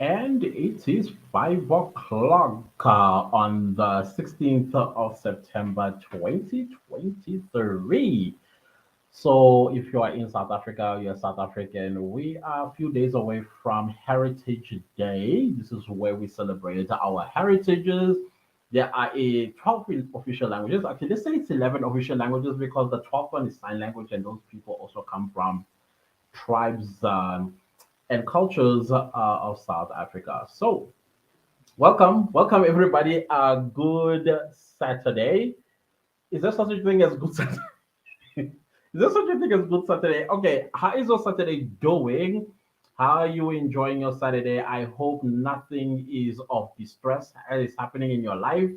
And it is 5 o'clock on the 16th of September 2023. So, if you are in South Africa, you're South African, we are a few days away from Heritage Day. This is where we celebrate our heritages. There are 12 official languages. Actually, let's say it's 11 official languages because the 12th one is sign language, and those people also come from tribes and cultures of South Africa. So, welcome everybody. Good Saturday. Is there such a thing as good Saturday? Is there such a thing as good Saturday? Okay, how is your Saturday doing? How are you enjoying your Saturday? I hope nothing is of distress that is happening in your life.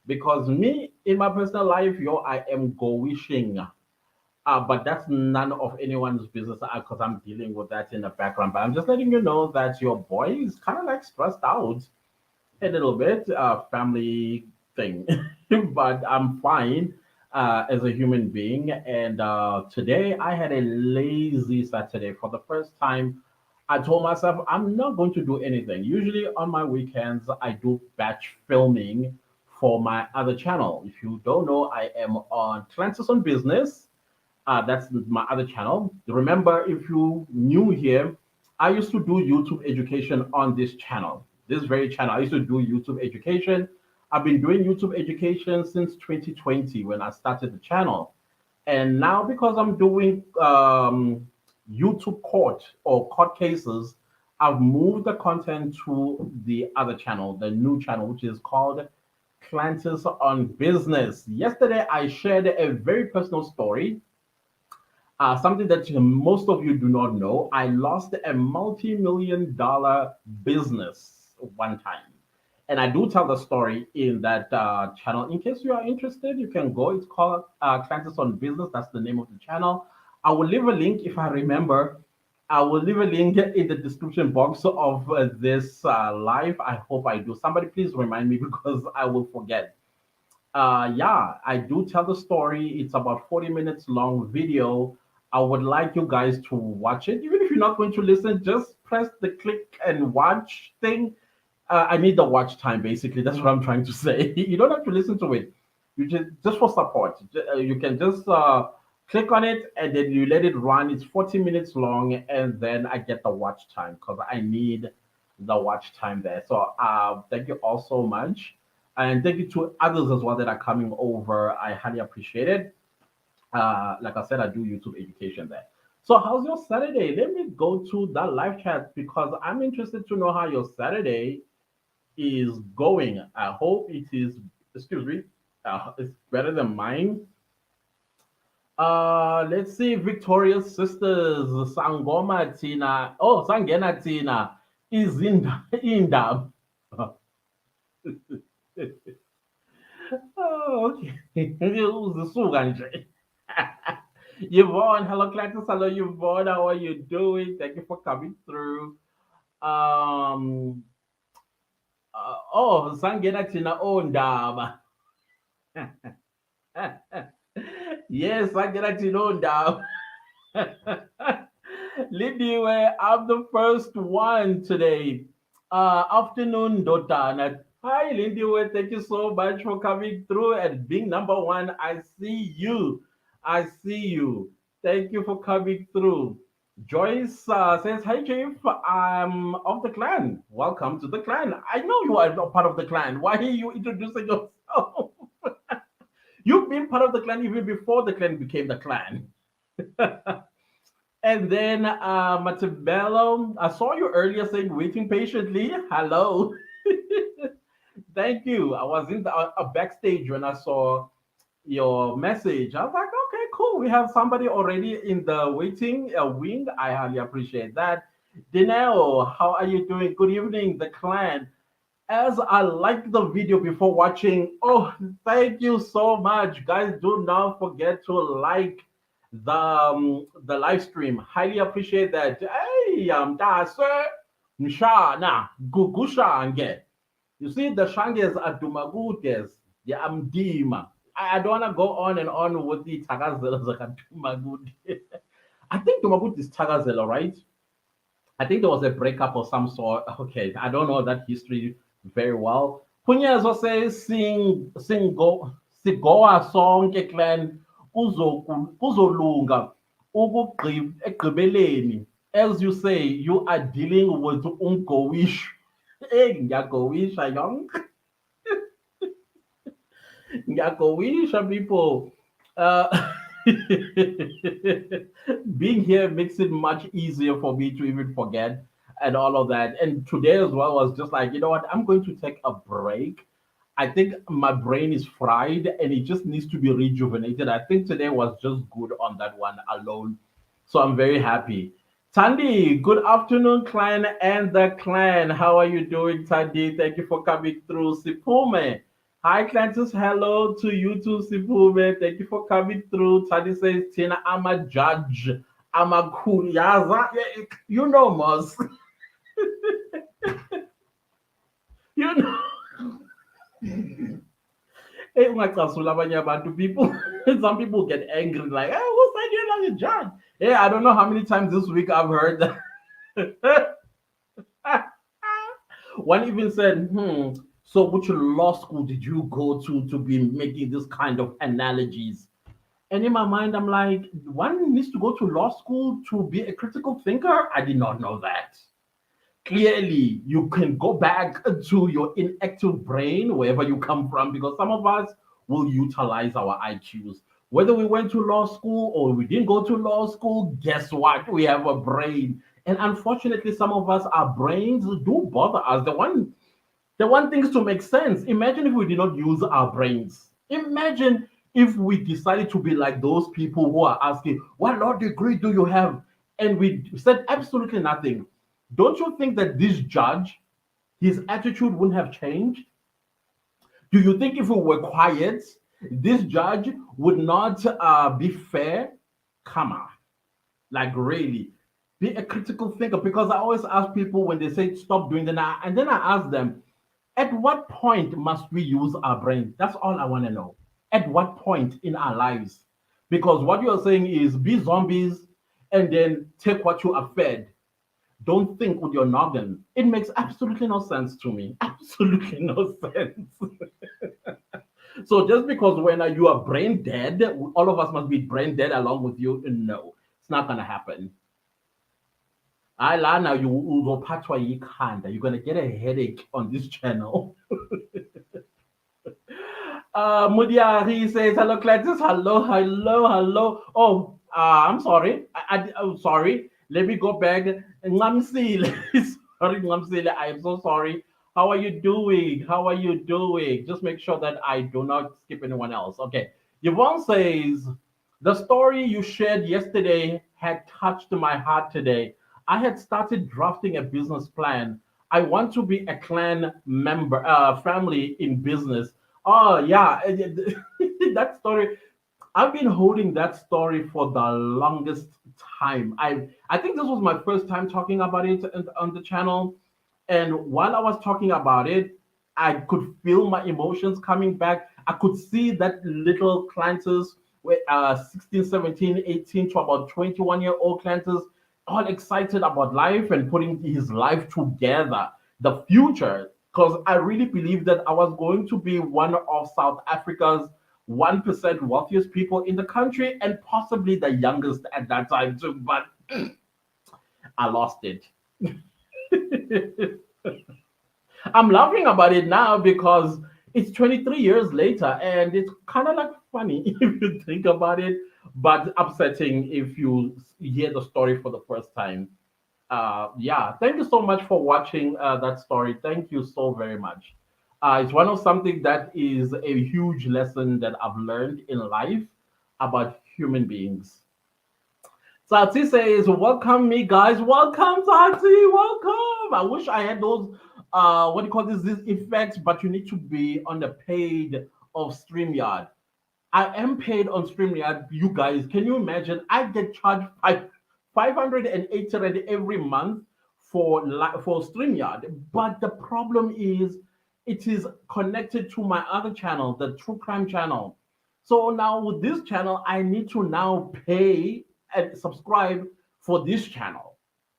Because me, in my personal life, I am go wishing. But that's none of anyone's business because I'm dealing with that in the background. But I'm just letting you know that your boy is kind of like stressed out a little bit, family thing. But I'm fine as a human being. And today I had a lazy Saturday for the first time. I told myself I'm not going to do anything. Usually on my weekends, I do batch filming for my other channel. If you don't know, I am on Clantis on Business. That's my other channel. Remember, if you new here, I used to do YouTube education on this channel. This very channel, I used to do YouTube education. I've been doing YouTube education since 2020 when I started the channel. And now, because I'm doing YouTube court or court cases, I've moved the content to the other channel, the new channel, which is called Clantis on Business. Yesterday, I shared a very personal story, something that most of you do not know. I lost a multi-million dollar business one time. And I do tell the story in that channel. In case you are interested, you can go. It's called Clantis on Business. That's the name of the channel. I will leave a link if I remember. I will leave a link in the description box of this live. I hope I do. Somebody please remind me because I will forget. Yeah, I do tell the story. It's about 40 minutes long video. I would like you guys to watch it. Even if you're not going to listen, just press the click and watch thing. I need the watch time, basically. That's what I'm trying to say. You don't have to listen to it. You just for support. You can just click on it and then you let it run. It's 40 minutes long, and then I get the watch time because I need the watch time there. So thank you all so much. And thank you to others as well that are coming over. I highly appreciate it. Like I said, I do YouTube education there. So, how's your Saturday? Let me go to that live chat because I'm interested to know how your Saturday is going. I hope it is, excuse me, it's better than mine. Let's see, Victoria's Sisters, Sangoma Tina. Oh, Sangena Tina is in the. Oh, okay. Uzisuka nje. Yvonne, hello, Clantis. Hello, Yvonne. How are you doing? Thank you for coming through. Um, oh, Sangena Tina Ondaba. Yes, Sangena Tina Ondaba. Lindy, I'm the first one today. Afternoon, Dotana. Hi, Lindy. Thank you so much for coming through and being number one. I see you. I see you. Thank you for coming through. Joyce says, "Hi, Chief. I'm of the clan. Welcome to the clan. I know you are not part of the clan. Why are you introducing yourself? You've been part of the clan even before the clan became the clan." And then Matabello, I saw you earlier saying waiting patiently. Hello. Thank you. I was in the backstage when I saw your message. I was like, okay, cool. We have somebody already in the waiting wing. I highly appreciate that. Dineo, how are you doing? Good evening, the clan. As I liked the video before watching, oh, thank you so much, guys. Do not forget to like the live stream. Highly appreciate that. Hey, that's Mshana Gugushange. You see, the Shanges are Dumagutes. They are Mdima. I don't want to go on and on with the Tagazela Dumagud. I think Dumagud is Tagazela, right? I think there was a breakup of some sort. Okay, I don't know that history very well. Punyezo says, sigoa sonke clan kuzolunga ekugqibeleni. As you say, you are dealing with umgowish. Hey, ngiyagowisha yonke. Ngiyagowisha people. Uh, being here makes it much easier for me to even forget and all of that. And today as well was just like, you know what? I'm going to take a break. I think my brain is fried and it just needs to be rejuvenated. I think today was just good on that one alone. So I'm very happy. Tandy, good afternoon, clan and the clan. How are you doing, Tandy? Thank you for coming through. Sipume. Hi, Clantis. Hello to you too, Sipume. Thank you for coming through. Tandy says, Tina, I'm a judge. I'm a kuriaza. You know, Moss. You know. Hey, ungacasula abanye abantu, people, some people get angry, like, hey, who said you're not a judge? Hey, I don't know how many times this week I've heard that. One even said, so which law school did you go to be making this kind of analogies? And in my mind, I'm like, one needs to go to law school to be a critical thinker? I did not know that. Clearly, you can go back to your inactive brain wherever you come from, because some of us will utilize our IQs. Whether we went to law school or we didn't go to law school, guess what? We have a brain. And unfortunately, some of us, our brains do bother us. They want things to make sense. Imagine if we did not use our brains. Imagine if we decided to be like those people who are asking, what law degree do you have? And we said absolutely nothing. Don't you think that this judge, his attitude wouldn't have changed? Do you think if we were quiet, this judge would not be fair? Come on. Like, really. Be a critical thinker, because I always ask people when they say stop doing that, and then I ask them, at what point must we use our brain? That's all I want to know. At what point in our lives? Because what you're saying is be zombies and then take what you are fed. Don't think with your noggin. It makes absolutely no sense to me. Absolutely no sense. So just because when you are brain dead, all of us must be brain dead along with you. No, it's not gonna happen. I lana you uzophathwa yikhanda. You're gonna get a headache on this channel. Mudiari says, hello, Clantis. Hello, hello, hello. Oh, I'm sorry. I'm sorry. Let me go back. Ngamsile. Sorry, Ngamsile. I am so sorry. How are you doing? How are you doing? Just make sure that I do not skip anyone else. Okay. Yvonne says, the story you shared yesterday had touched my heart today. I had started drafting a business plan. I want to be a clan member, family in business. Oh yeah, that story. I've been holding that story for the longest time. I think this was my first time talking about it on the channel, and while I was talking about it, I could feel my emotions coming back. I could see that little Clantis with 16, 17, 18 to about 21-year-old Clantis, all excited about life and putting his life together, the future. Because I really believe that I was going to be one of South Africa's 1% wealthiest people in the country and possibly the youngest at that time too. But I lost it. I'm laughing about it now because it's 23 years later and it's kind of like funny if you think about it, but upsetting if you hear the story for the first time. Yeah, thank you so much for watching that story. Thank you so very much. It's one of something that is a huge lesson that I've learned in life about human beings. Tati says, welcome me guys. Welcome, Tati. Welcome. I wish I had those what do you call this? These effects, but you need to be on the paid of StreamYard. I am paid on StreamYard. You guys, can you imagine? I get charged 580 rand every month for StreamYard. But the problem is it is connected to my other channel, the True Crime channel. So now with this channel, I need to now pay and subscribe for this channel.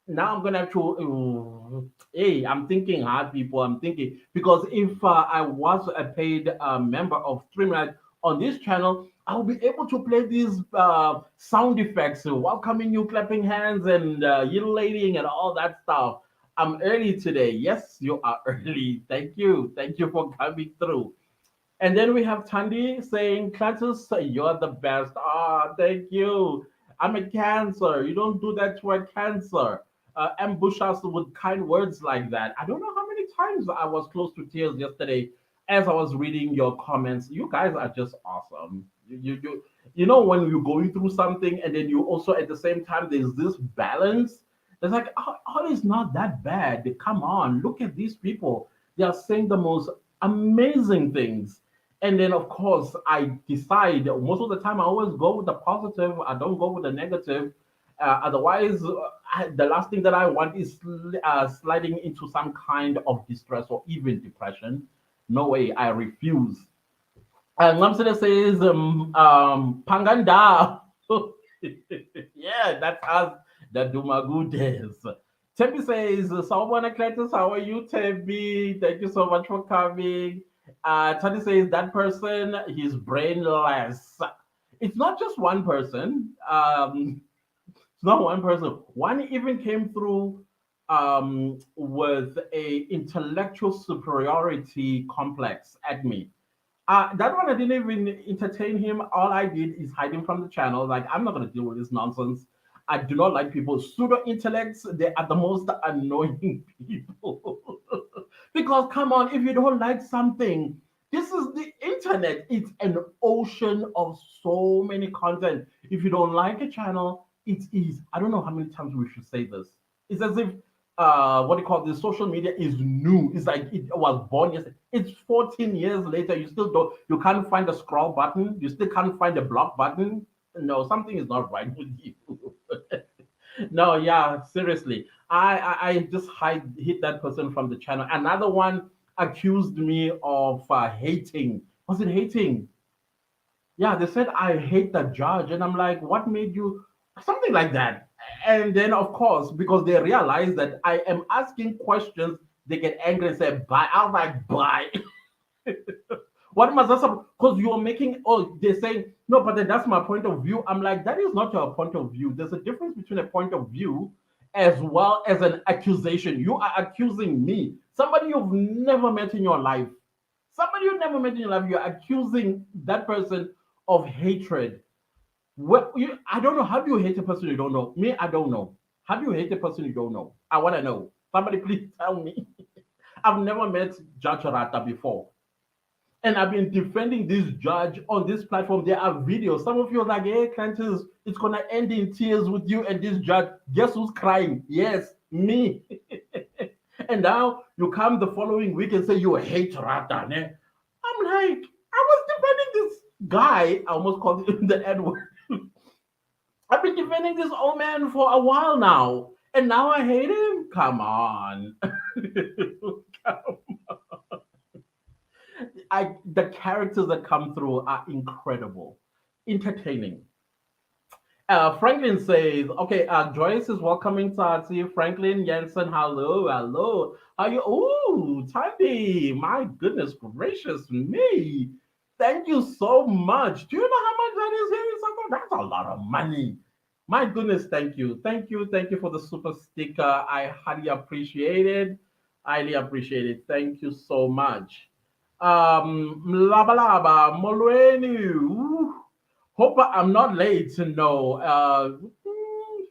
now I'm gonna have to. Hey, I'm thinking hard, people. I'm thinking because if I was a paid member of Streamlight on this channel, I will be able to play these sound effects, welcoming you, clapping hands, and yodelating and all that stuff. I'm early today. Yes, you are early. Thank you for coming through. And then we have Tandy saying, Clantis, you're the best. Ah, thank you. I'm a cancer. You don't do that to a cancer. Ambush us with kind words like that. I don't know how many times I was close to tears yesterday as I was reading your comments. You guys are just awesome. You know when you're going through something and then you also at the same time there's this balance. It's like all is not that bad. Come on, look at these people. They are saying the most amazing things. And then, of course, I decide most of the time I always go with the positive. I don't go with the negative. Otherwise, the last thing that I want is sliding into some kind of distress or even depression. No way, I refuse. Ngamsele says, Panganda. Yeah, that's us, the Dumagudes. Tembi says, Sawubona Cletus, how are you, Tembi? Thank you so much for coming. Tati says, that person, he's brainless. It's not just one person. It's not one person. One even came through with a intellectual superiority complex at me. That one I didn't even entertain him. All I did is hide him from the channel. Like I'm not gonna deal with this nonsense. I do not like people pseudo intellects. They are the most annoying people. Because come on, if you don't like something, this is the internet. It's an ocean of so many content. If you don't like a channel, it is. I don't know how many times we should say this. It's as if what do you call this? Social media is new. It's like it was born yesterday. It's 14 years later. You still don't. You can't find the scroll button. You still can't find the block button. No, something is not right with you. No, yeah, seriously. I just hit that person from the channel. Another one accused me of hating. Was it hating? Yeah, they said I hate the judge, and I'm like, what made you something like that? And then of course, because they realize that I am asking questions, they get angry and say bye. I was like, bye. What must I say? Because you're making, oh, they're saying, no, but then that's my point of view. I'm like, that is not your point of view. There's a difference between a point of view as well as an accusation. You are accusing me, somebody you've never met in your life. Somebody you've never met in your life, you're accusing that person of hatred. I don't know. How do you hate a person you don't know? Me, I don't know. How do you hate a person you don't know? I want to know. Somebody please tell me. I've never met Judge Rata before. And I've been defending this judge on this platform. There are videos. Some of you are like, hey, Clantis, it's going to end in tears with you and this judge. Guess who's crying? Yes, me. And now you come the following week and say you hate Rata. Ne? I'm like, I was defending this guy. I almost called him the N word. I've been defending this old man for a while now. And now I hate him? Come on. The characters that come through are incredible, entertaining. Franklin says, okay, Joyce is welcoming Tati. Franklin Jensen, hello, hello. Are you? Oh, Tati, my goodness gracious me. Thank you so much. Do you know how much that is here in South Africa? That's a lot of money. My goodness, thank you. Thank you for the super sticker. I highly appreciate it. Highly appreciate it. Thank you so much. Laba Laba, Molweni. Hope I'm not late. No,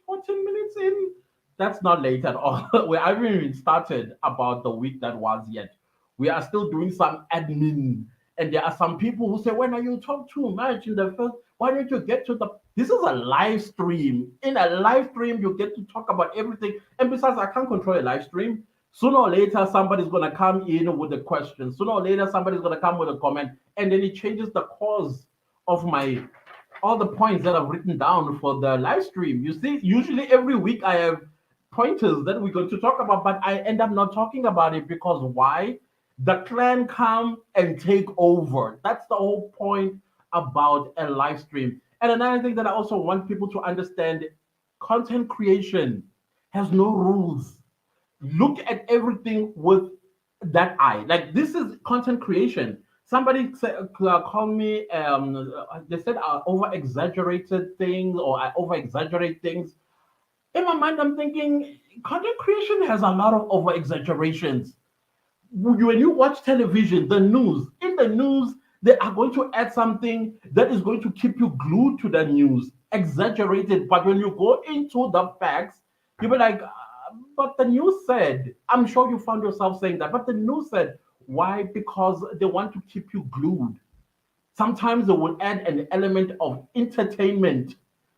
14 minutes in. That's not late at all. We haven't even started about the week that was yet. We are still doing some admin. And there are some people who say, when are you talk too much in the first? Why don't you get to the? This is a live stream. In a live stream, you get to talk about everything. And besides, I can't control a live stream. Sooner or later, somebody's going to come in with a question. Sooner or later, somebody's going to come with a comment. And then it changes the course of my all the points that I've written down for the live stream. You see, usually every week I have pointers that we're going to talk about, but I end up not talking about it because why? The clan come and take over. That's the whole point about a live stream. And another thing that I also want people to understand, content creation has no rules. Look at everything with that eye. Like this is content creation. Somebody said, called me. They said I over exaggerated things or I over exaggerate things. In my mind, I'm thinking content creation has a lot of over exaggerations. When you watch television, the news, in the news, they are going to add something that is going to keep you glued to the news, exaggerated. But when you go into the facts, you'll be like, but the news said, I'm sure you found yourself saying that, but the news said, why? Because they want to keep you glued. Sometimes they will add an element of entertainment.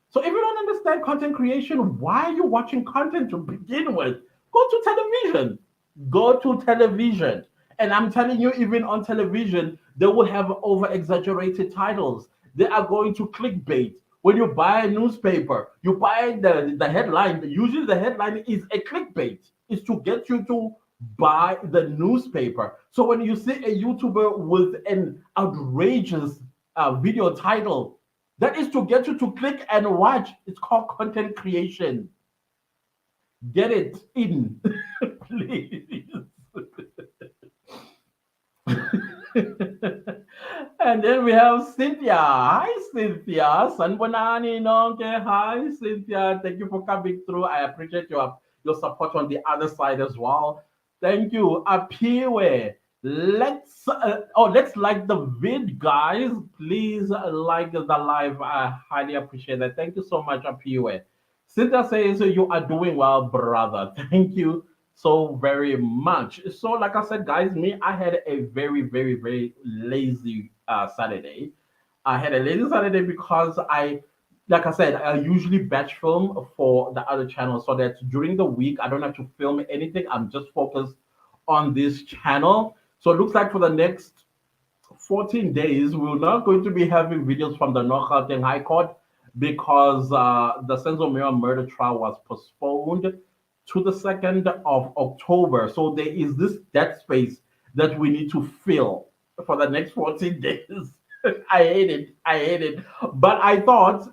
So if you don't understand content creation, why are you watching content to begin with? Go to television. Go to television. And I'm telling you, even on television, they will have over exaggerated titles. They are going to clickbait. When you buy a newspaper, you buy the headline. Usually, the headline is a clickbait, is to get you to buy the newspaper. So when you see a YouTuber with an outrageous video title, that is to get you to click and watch. It's called content creation. Get it in, please. And then we have Cynthia. Hi, Cynthia. Sanbonani Nonke. Hi, Cynthia. Thank you for coming through. I appreciate your support on the other side as well. Thank you. Apiwe. Let's like the vid, guys. Please like the live. I highly appreciate that. Thank you so much, Apiwe. Cynthia says you are doing well, brother. Thank you so very much. So, like I said, guys, me, I had a very, very, very lazy Saturday. I had a lazy Saturday because like I said, I usually batch film for the other channel so that during the week I don't have to film anything. I'm just focused on this channel. So it looks like for the next 14 days, we're not going to be having videos from the North Gauteng High Court because the Senzo Meyiwa murder trial was postponed to the 2nd of October. So there is this dead space that we need to fill for the next 14 days. I hate it. I hate it. But I thought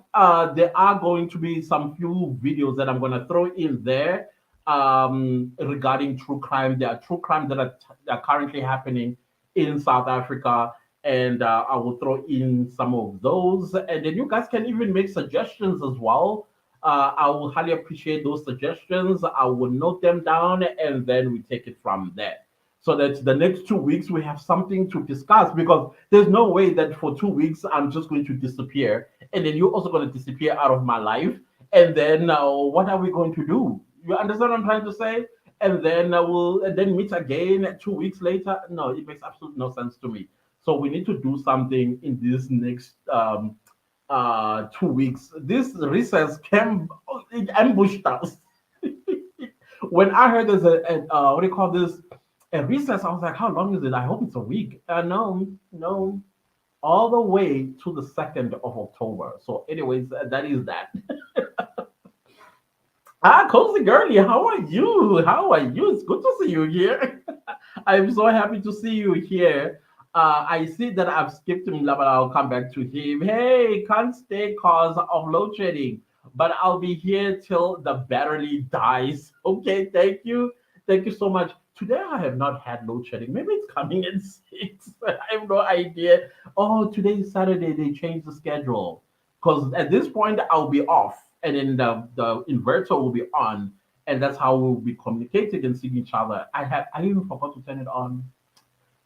there are going to be some few videos that I'm going to throw in there regarding true crime. There are true crime that are currently happening in South Africa, and I will throw in some of those. And then you guys can even make suggestions as well. I will highly appreciate those suggestions. I will note them down, and then we take it from there. So that the next 2 weeks we have something to discuss because there's no way that for 2 weeks I'm just going to disappear, and then you're also going to disappear out of my life. And then what are we going to do? You understand what I'm trying to say? And then we'll and then meet again 2 weeks later. No, it makes absolutely no sense to me. So we need to do something in this next 2 weeks. This recess came, it ambushed us. When I heard there's what do you call this, a recess, I was like, how long is it? I hope it's a week. No, no, all the way to the 2nd of October. So anyways, that is that. Cozy girlie, how are you? How are you? It's good to see you here. I'm so happy to see you here. I see that I've skipped him, but I'll come back to him. Hey, can't stay cause of load shedding, but I'll be here till the battery dies. Okay, thank you. Thank you so much. Today I have not had load shedding. Maybe it's coming at 6. I have no idea. Oh, today is Saturday. They changed the schedule. Because at this point I'll be off and then the inverter will be on. And that's how we'll be communicating and seeing each other. I even forgot to turn it on.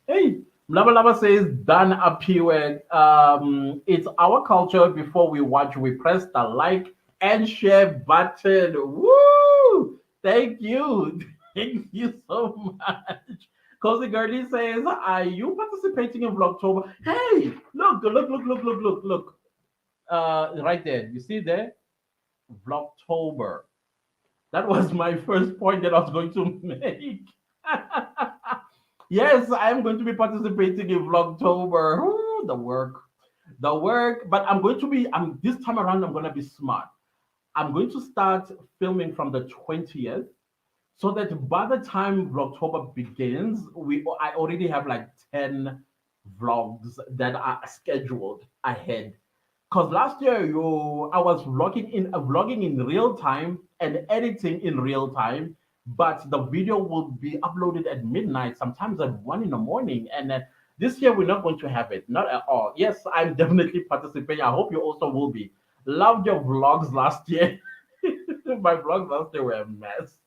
Hey, Lava Lava says, done up here. It's our culture. Before we watch, we press the like and share button. Woo! Thank you. Thank you so much. Cozy Girlie says, are you participating in Vlogtober? Hey, look. Right there. You see there? Vlogtober. That was my first point that I was going to make. Yes, I'm going to be participating in Vlogtober. Ooh, the work. But I'm this time around. I'm going to be smart. I'm going to start filming from the 20th, so that by the time Vlogtober begins, I already have like 10 vlogs that are scheduled ahead. Because last year, I was vlogging in real time, and editing in real time, but the video will be uploaded at midnight, sometimes at 1 in the morning. And this year we're not going to have it, not at all. Yes, I'm definitely participating. I hope you also will be. Loved your vlogs last year. My vlogs last year were a mess.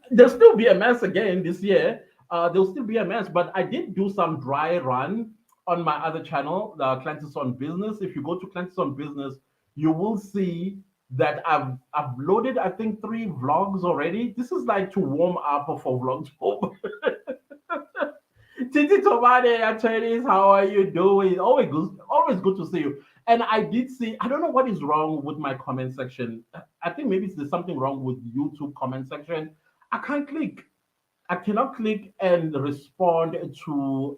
There'll still be a mess again this year. There'll still be a mess, but I did do some dry run on my other channel, the Clantis on Business. If you go to Clantis on Business, you will see that I've uploaded, I think, 3 vlogs already. This is like to warm up for vlogtober. Titi Tomade and Chinese, how are you doing? Always good to see you. And I did see, I don't know what is wrong with my comment section. I think maybe there's something wrong with YouTube comment section. I can't click. I cannot click and respond to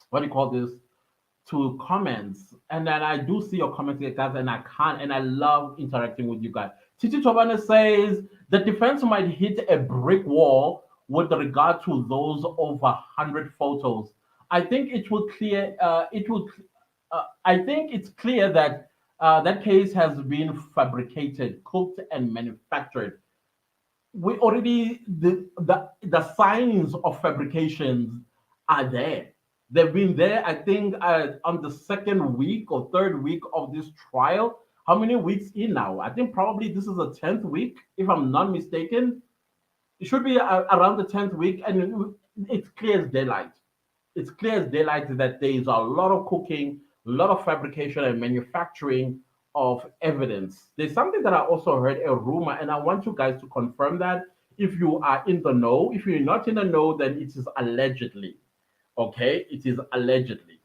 what do you call this? To comments. And then I do see your comments, guys, and I can't. And I love interacting with you guys. Titi Tobane says the defense might hit a brick wall with regard to those over 100 photos. I think it will clear. It will. I think it's clear that that case has been fabricated, cooked, and manufactured. We already the signs of fabrications are there. They've been there. I think on the second week or third week of this trial. How many weeks in now? I think probably this is the 10th week, if I'm not mistaken. It should be around the 10th week, and it's clear as daylight. It's clear as daylight that there is a lot of cooking, a lot of fabrication and manufacturing of evidence. There's something that I also heard, a rumor, and I want you guys to confirm that if you are in the know. If you're not in the know, then it is allegedly. Okay, it is allegedly.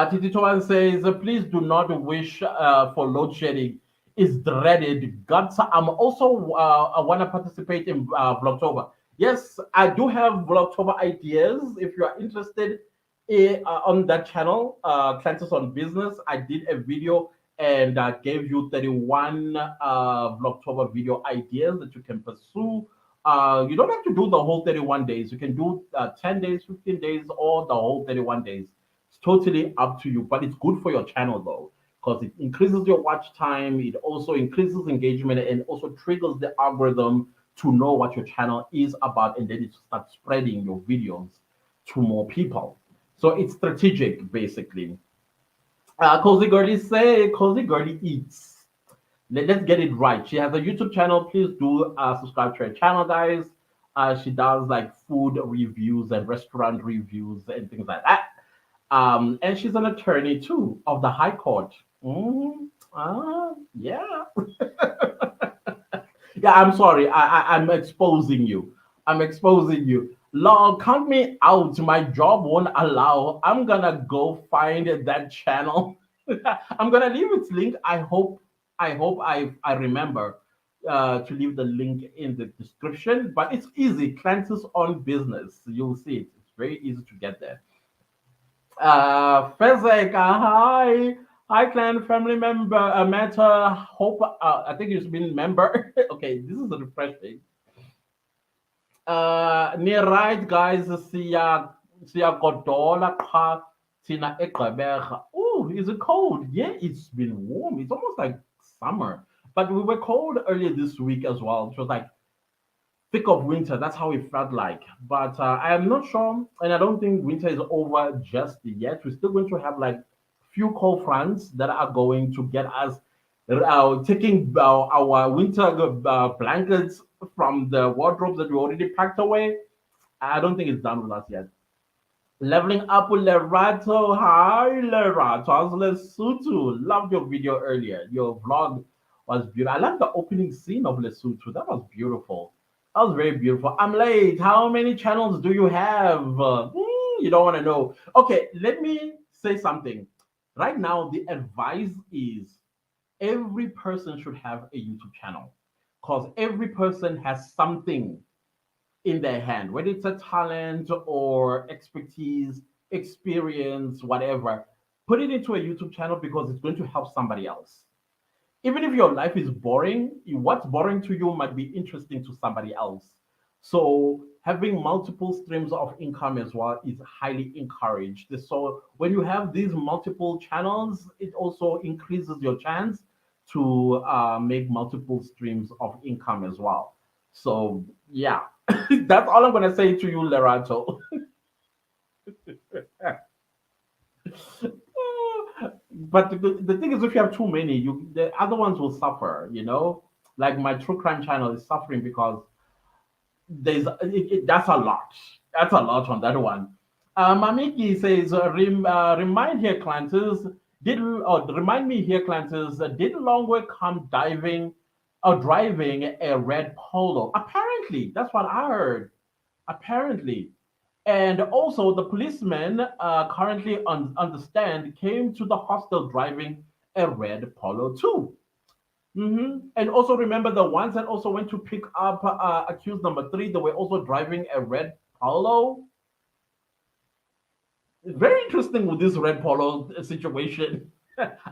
Titi Toan says, please do not wish for load shedding. Is dreaded. Guts. I'm also, I want to participate in Vlogtober. Yes, I do have Vlogtober ideas. If you are interested on that channel, Clantis on Business, I did a video and gave you 31 Vlogtober video ideas that you can pursue. You don't have to do the whole 31 days. You can do 10 days, 15 days, or the whole 31 days. It's totally up to you, but it's good for your channel though, because it increases your watch time. It also increases engagement and also triggers the algorithm to know what your channel is about, and then it starts spreading your videos to more people. So it's strategic, basically. Cozy Girlie say, Cozy Girlie eats. Let's get it right. She has a YouTube channel. Please do subscribe to her channel, guys. She does like food reviews and restaurant reviews and things like that. And she's an attorney too of the High Court. Yeah. Yeah, I'm sorry. I'm exposing you. I'm exposing you. Lord, count me out. My job won't allow. I'm gonna go find that channel. I'm gonna leave its link. I hope I remember to leave the link in the description. But it's easy. Clantis on Business. You'll see it. It's very easy to get there. Fezek, hi. Hi, clan family member. Matter. Hope. I think you've been member. Okay, this is refreshing. Near right, guys. Siya qha thina eGqeberha. Oh, is it cold? Yeah, it's been warm. It's almost like summer. But we were cold earlier this week as well. It was like thick of winter. That's how it felt like. But I am not sure, and I don't think winter is over just yet. We're still going to have like few cold fronts that are going to get us taking our winter blankets from the wardrobe that we already packed away. I don't think it's done with us yet. Leveling up with Lerato. Hi, Lerato. How's Lesotho? Loved your video earlier. Your vlog was beautiful. I like the opening scene of Lesotho. That was beautiful. That was very beautiful. I'm late. How many channels do you have? You don't want to know. Okay, let me say something. Right now, the advice is every person should have a YouTube channel because every person has something in their hand, whether it's a talent or expertise, experience, whatever. Put it into a YouTube channel because it's going to help somebody else. Even if your life is boring, what's boring to you might be interesting to somebody else. So having multiple streams of income as well is highly encouraged. So when you have these multiple channels, it also increases your chance to make multiple streams of income as well. So yeah, that's all I'm gonna say to you, Lerato. But the thing is, if you have too many, the other ones will suffer. Like my true crime channel is suffering because that's a lot. That's a lot on that one. Mamiki says, remind here, Clantis, remind me here, Clantis, did Longway come diving or driving a red polo? Apparently, that's what I heard. Apparently. And also, the policeman currently on the stand came to the hostel driving a red polo too. And also remember the ones that also went to pick up accused number three. They were also driving a red Polo. Very interesting with this red Polo situation.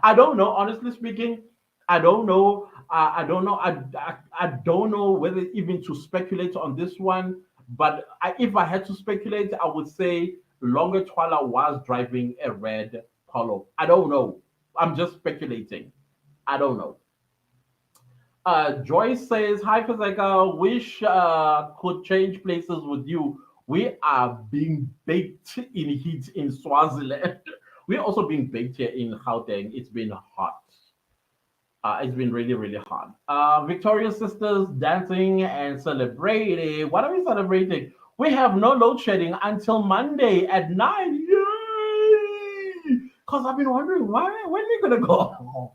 I don't know, honestly speaking. I don't know. I don't know. I don't know whether even to speculate on this one. But if I had to speculate, I would say Longer Twala was driving a red Polo. I don't know. I'm just speculating. I don't know. Joyce says, "Hi, Fazeka. Wish could change places with you. We are being baked in heat in Swaziland. We're also being baked here in Gauteng. It's been hot. It's been really, really hot. Victoria sisters dancing and celebrating. What are we celebrating? We have no load shedding until Monday at 9. Yay! Because I've been wondering when are we gonna go?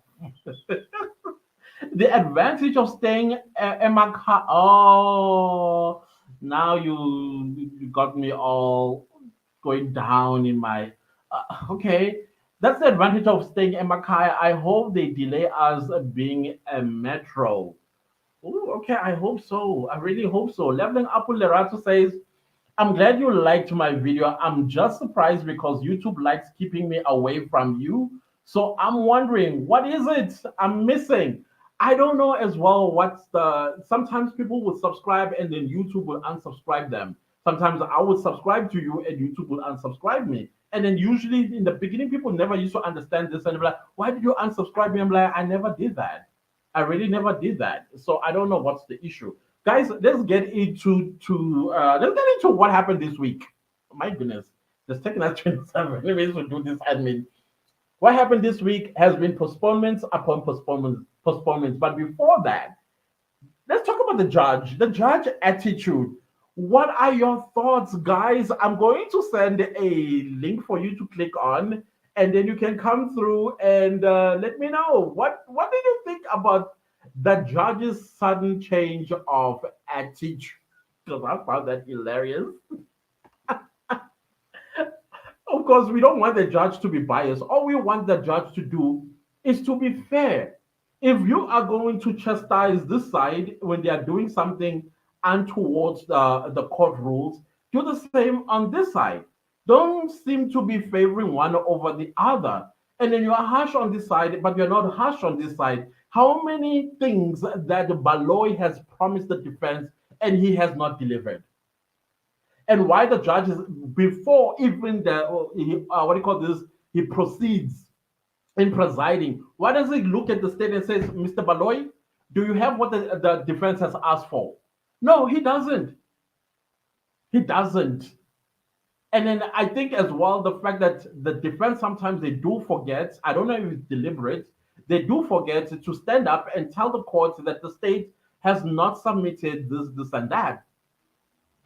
The advantage of staying in my car. Oh, now you got me all going down in my. Okay, that's the advantage of staying in my car. I hope they delay us being a metro. Ooh, okay, I hope so. I really hope so. Leveling up with Lerato says, I'm glad you liked my video. I'm just surprised because YouTube likes keeping me away from you. So I'm wondering, what is it I'm missing? I don't know as well what's the. Sometimes people would subscribe and then YouTube will unsubscribe them. Sometimes I would subscribe to you and YouTube will unsubscribe me. And then usually in the beginning, people never used to understand this and they're like, why did you unsubscribe me? I'm like, I never did that. I really never did that. So I don't know what's the issue. Guys, let's get into what happened this week. My goodness, it's taking us 27 minutes to do this admin. What happened this week has been postponements upon postponements. But before that, let's talk about the judge attitude. What are your thoughts, guys? I'm going to send a link for you to click on, and then you can come through and let me know what did you think about the judge's sudden change of attitude? Because I found that hilarious. Of course, we don't want the judge to be biased. All we want the judge to do is to be fair. If you are going to chastise this side when they are doing something untoward the court rules, do the same on this side. Don't seem to be favoring one over the other. And then you are harsh on this side, but you're not harsh on this side. How many things that Baloy has promised the defense and he has not delivered? And why the judges, before even what do you call this, he proceeds in presiding, why does he look at the state and says, Mr. Baloy, do you have what the defense has asked for? No, he doesn't. He doesn't. And then I think as well the fact that the defense sometimes they do forget, I don't know if it's deliberate, they do forget to stand up and tell the court that the state has not submitted this, and that.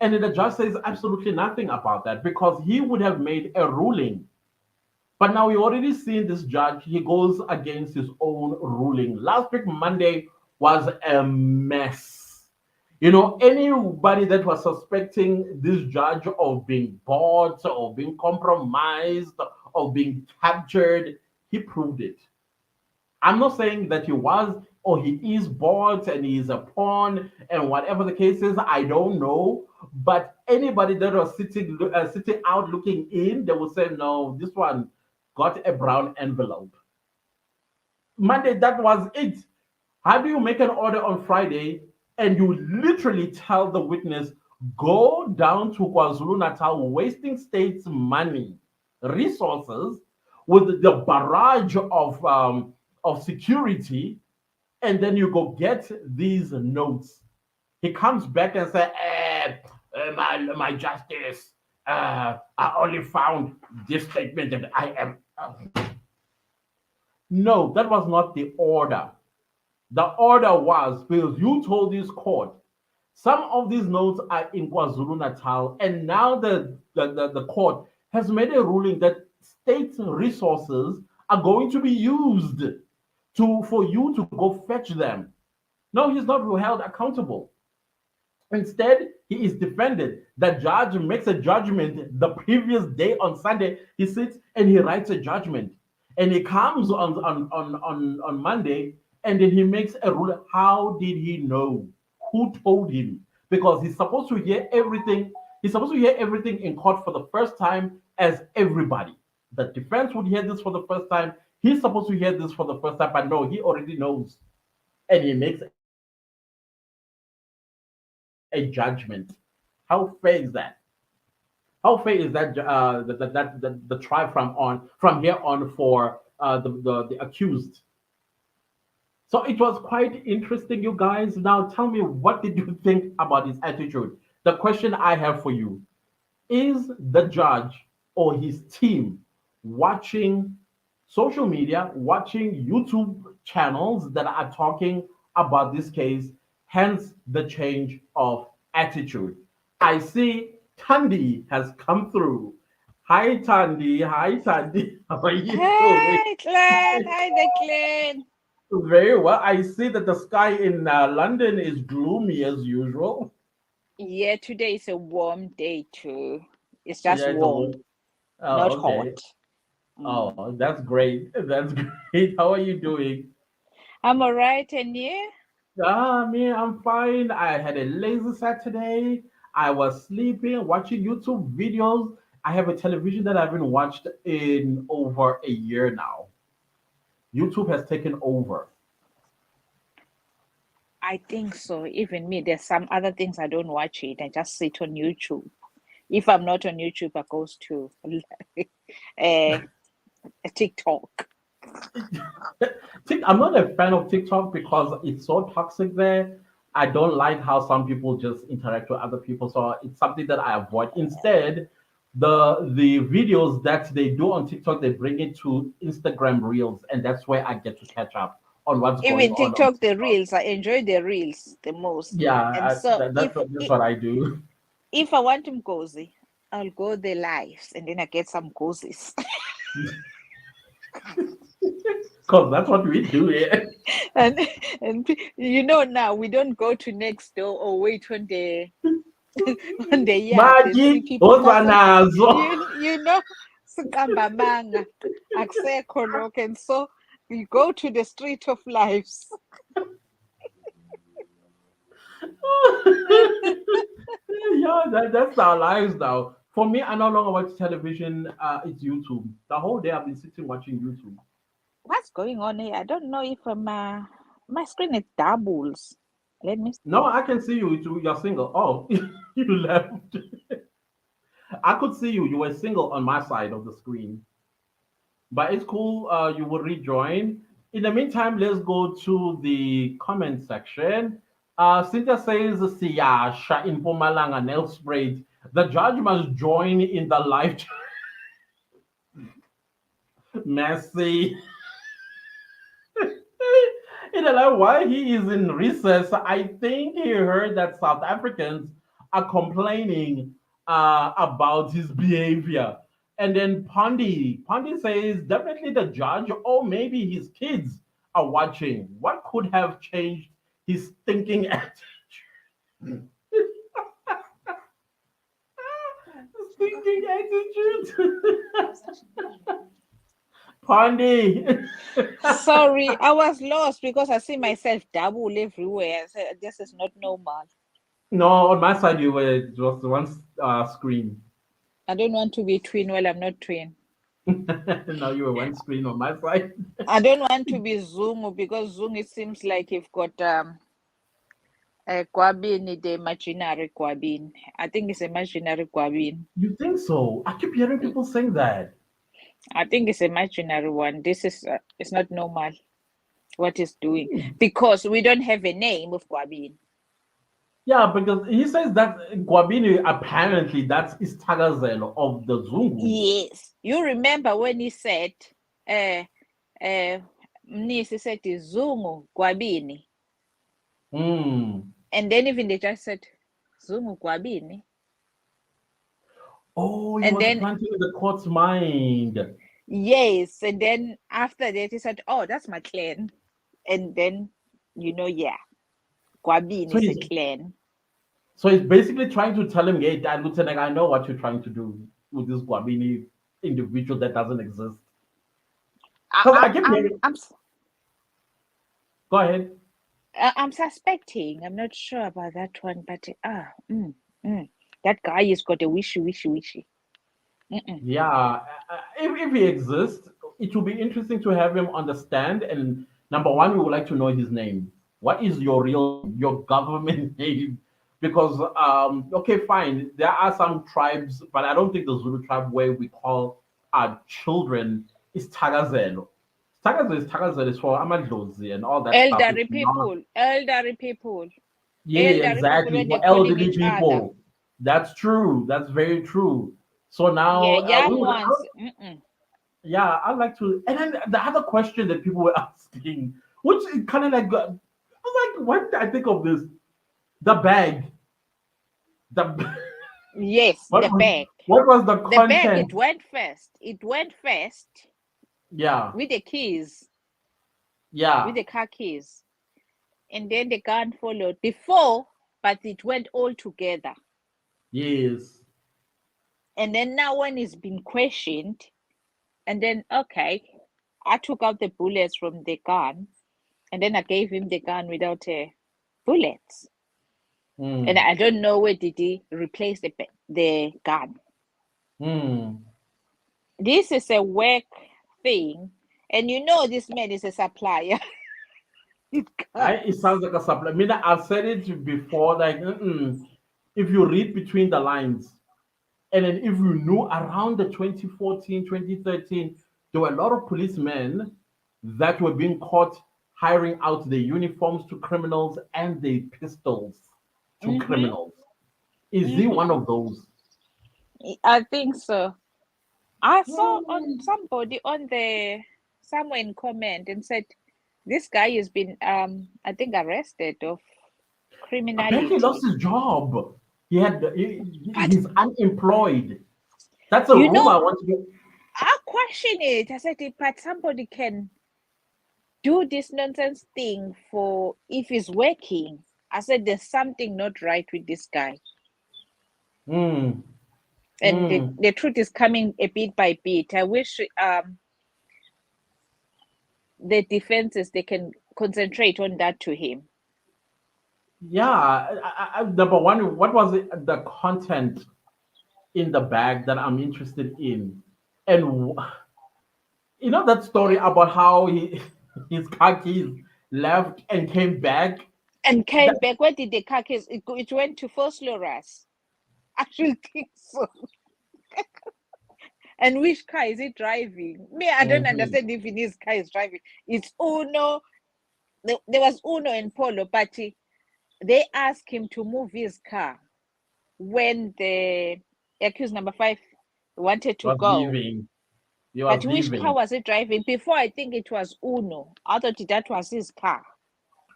And then the judge says absolutely nothing about that because he would have made a ruling. But now we already seen this judge, he goes against his own ruling. Last week, Monday, was a mess. Anybody that was suspecting this judge of being bought, or being compromised, or being captured, he proved it. I'm not saying that he was or he is bought and he is a pawn and whatever the case is, I don't know. But anybody that was sitting out looking in, they will say, no, this one got a brown envelope. Monday, that was it. How do you make an order on Friday and you literally tell the witness, go down to KwaZulu Natal, wasting state's money, resources, with the barrage of security, and then you go get these notes. He comes back and say, my justice, I only found this statement that I am. No, that was not the order. The order was because you told this court some of these notes are in KwaZulu Natal, and now the court has made a ruling that state resources are going to be used for you to go fetch them. No, he's not held accountable. Instead, he is defended. The judge makes a judgment the previous day on Sunday. He sits and he writes a judgment. And he comes on Monday and then he makes a rule. How did he know? Who told him? Because he's supposed to hear everything. He's supposed to hear everything in court for the first time as everybody. The defense would hear this for the first time. He's supposed to hear this for the first time, but no, he already knows. And he makes a judgment. How fair is that? How fair is that? The trial from here on for the accused? So it was quite interesting, you guys. Now tell me, what did you think about his attitude? The question I have for you is: the judge or his team watching social media, watching YouTube channels that are talking about this case, hence the change of attitude? I see Tandy has come through. Hi, Tandy. Hi, Tandy. How are you doing? Hi, Clan. Hi, the Clan. Very well. I see that the sky in London is gloomy as usual. Yeah, today is a warm day too. It's just Yeah, it's a warm, little. Oh, not hot. okay. Mm. Oh, that's great. That's great. How are you doing? I'm all right, and you? Me, I'm fine. I had a lazy Saturday. I was sleeping, watching YouTube videos. I have a television that I haven't watched in over a year now. YouTube has taken over. I think so. Even me, there's some other things I don't watch it. I just sit on YouTube. If I'm not on YouTube, I goes to uh, TikTok. I'm not a fan of TikTok because it's so toxic there. I don't like how some people just interact with other people, so it's something that I avoid. Instead, the videos that they do on TikTok, they bring it to Instagram Reels, and that's where I get to catch up on what's going Even on TikTok, the TikTok. reels, I enjoy the reels the most. Yeah, And so that's what I do. if I want them cozy, I'll go the lives and then I get some cozies. Because that's what we do here. and now we don't go to next door or wait on the on the yard. There's Maki, three people passing. ozanazo. You know, sikamba manga, aksekho lokho. And so we go to the street of lives. Yeah, that's our lives now. For me, I no longer watch television. It's YouTube. The whole day I've been sitting watching YouTube. What's going on here? I don't know if my screen it doubles. Let me No, see. I can see you. You're single. Oh, you left. I could see you. You were single on my side of the screen. But it's cool. You will rejoin. In the meantime, let's go to the comment section. Cynthia says, Siyasha in Pumalanga, Nelspruit. The judge must join in the live chat. Messy. You know, like, while he is in recess, I think he heard that South Africans are complaining about his behavior. And then Pandi says definitely the judge, or maybe his kids are watching. What could have changed his thinking attitude? His thinking attitude. Pandi. Sorry, I was lost because I see myself double everywhere. I said, this is not normal. No, on my side you were just one screen. I don't want to be twin while I'm not twin. Now you were one screen on my side. I don't want to be Zoom because Zoom it seems like you've got Kwabin, the imaginary Kwabin. I think it's imaginary Kwabin. You think so? I keep hearing people saying that. I think it's imaginary one. This is it's not normal. what he's doing, because we don't have a name of Gwabini. Yeah, because he says that Gwabini apparently that's Istagazelo of the Zungus. Yes, you remember when he said, uh, Mnisi said Zungu Gwabini, and then even they just said Zungu Gwabini, Oh, he and was then planting in the court's mind. yes, and then after that he said, "Oh, that's my clan," and then yeah, Gwabini So is a he's clan. so he's basically trying to tell him, hey, Dad, Lieutenant, I know what you're trying to do with this Gwabini individual that doesn't exist. I, Because I I'm keep I'm hearing, I'm go ahead. I'm suspecting. I'm not sure about that one, but that guy has got a wishy, wishy, wishy. Mm-mm. Yeah, if he exists, it will be interesting to have him understand. And number one, we would like to know his name. What is your real name, your government name? Because okay, fine, there are some tribes, but I don't think the Zulu tribe where we call our children is Tagazelo. Tagazelo is for Amadlozi and all that stuff. It's Elderly not. people, elderly people, Yeah, elderly people exactly. when they're For calling elderly each other. people. That's true. That's very true. So Yeah, now we young would. ones. Mm-mm. Yeah, I'd like to. And then the other question that people were asking, which is kind of like, I was like, when did I think of this? The bag. The Yes, what the was bag. what was the The bag, content? it went first. It went first Yeah, with the keys, with yeah, the car keys. And then the gun followed before, but it went all together. yes. And then now when it's been questioned, and then okay, I took out the bullets from the gun, and then I gave him the gun without bullets. And Hmm. I don't know where did he replace the gun. Hmm. This is a work thing, and this man is a supplier. It It comes. sounds like a supply. I mean, I've said it before. Like, if you read between the lines, and then if you knew around the 2014, 2013, there were a lot of policemen that were being caught hiring out their uniforms to criminals and their pistols to Mm-hmm. criminals. Is he one Mm-hmm. of those? I think so. I saw on Hmm. somebody on the somewhere in comment and said this guy has been I think arrested of Apparently, he lost criminality. his job. But He's unemployed. That's a you rumor. I know, want to get. I question it. I said, but somebody can do this nonsense thing for if it's working. I said, there's something not right with this guy. Hmm. And the, Hmm. the truth is coming a bit by bit. I wish the defenses they can concentrate on that to him. Yeah. Number one, what was the content in the bag that I'm interested in? And that story about how he his car keys left and came back. And That came back. Where did the car case? It went to Fosloras. I should think so. And which car is he driving? Me, I don't Mhm. understand if his car is driving. It's Uno. There was Uno and Polo, but they asked him to move his car when the accused number 5 wanted to Was go. leaving. He was But which car leaving. was he driving? Before, I think it was Uno. I thought that was his car.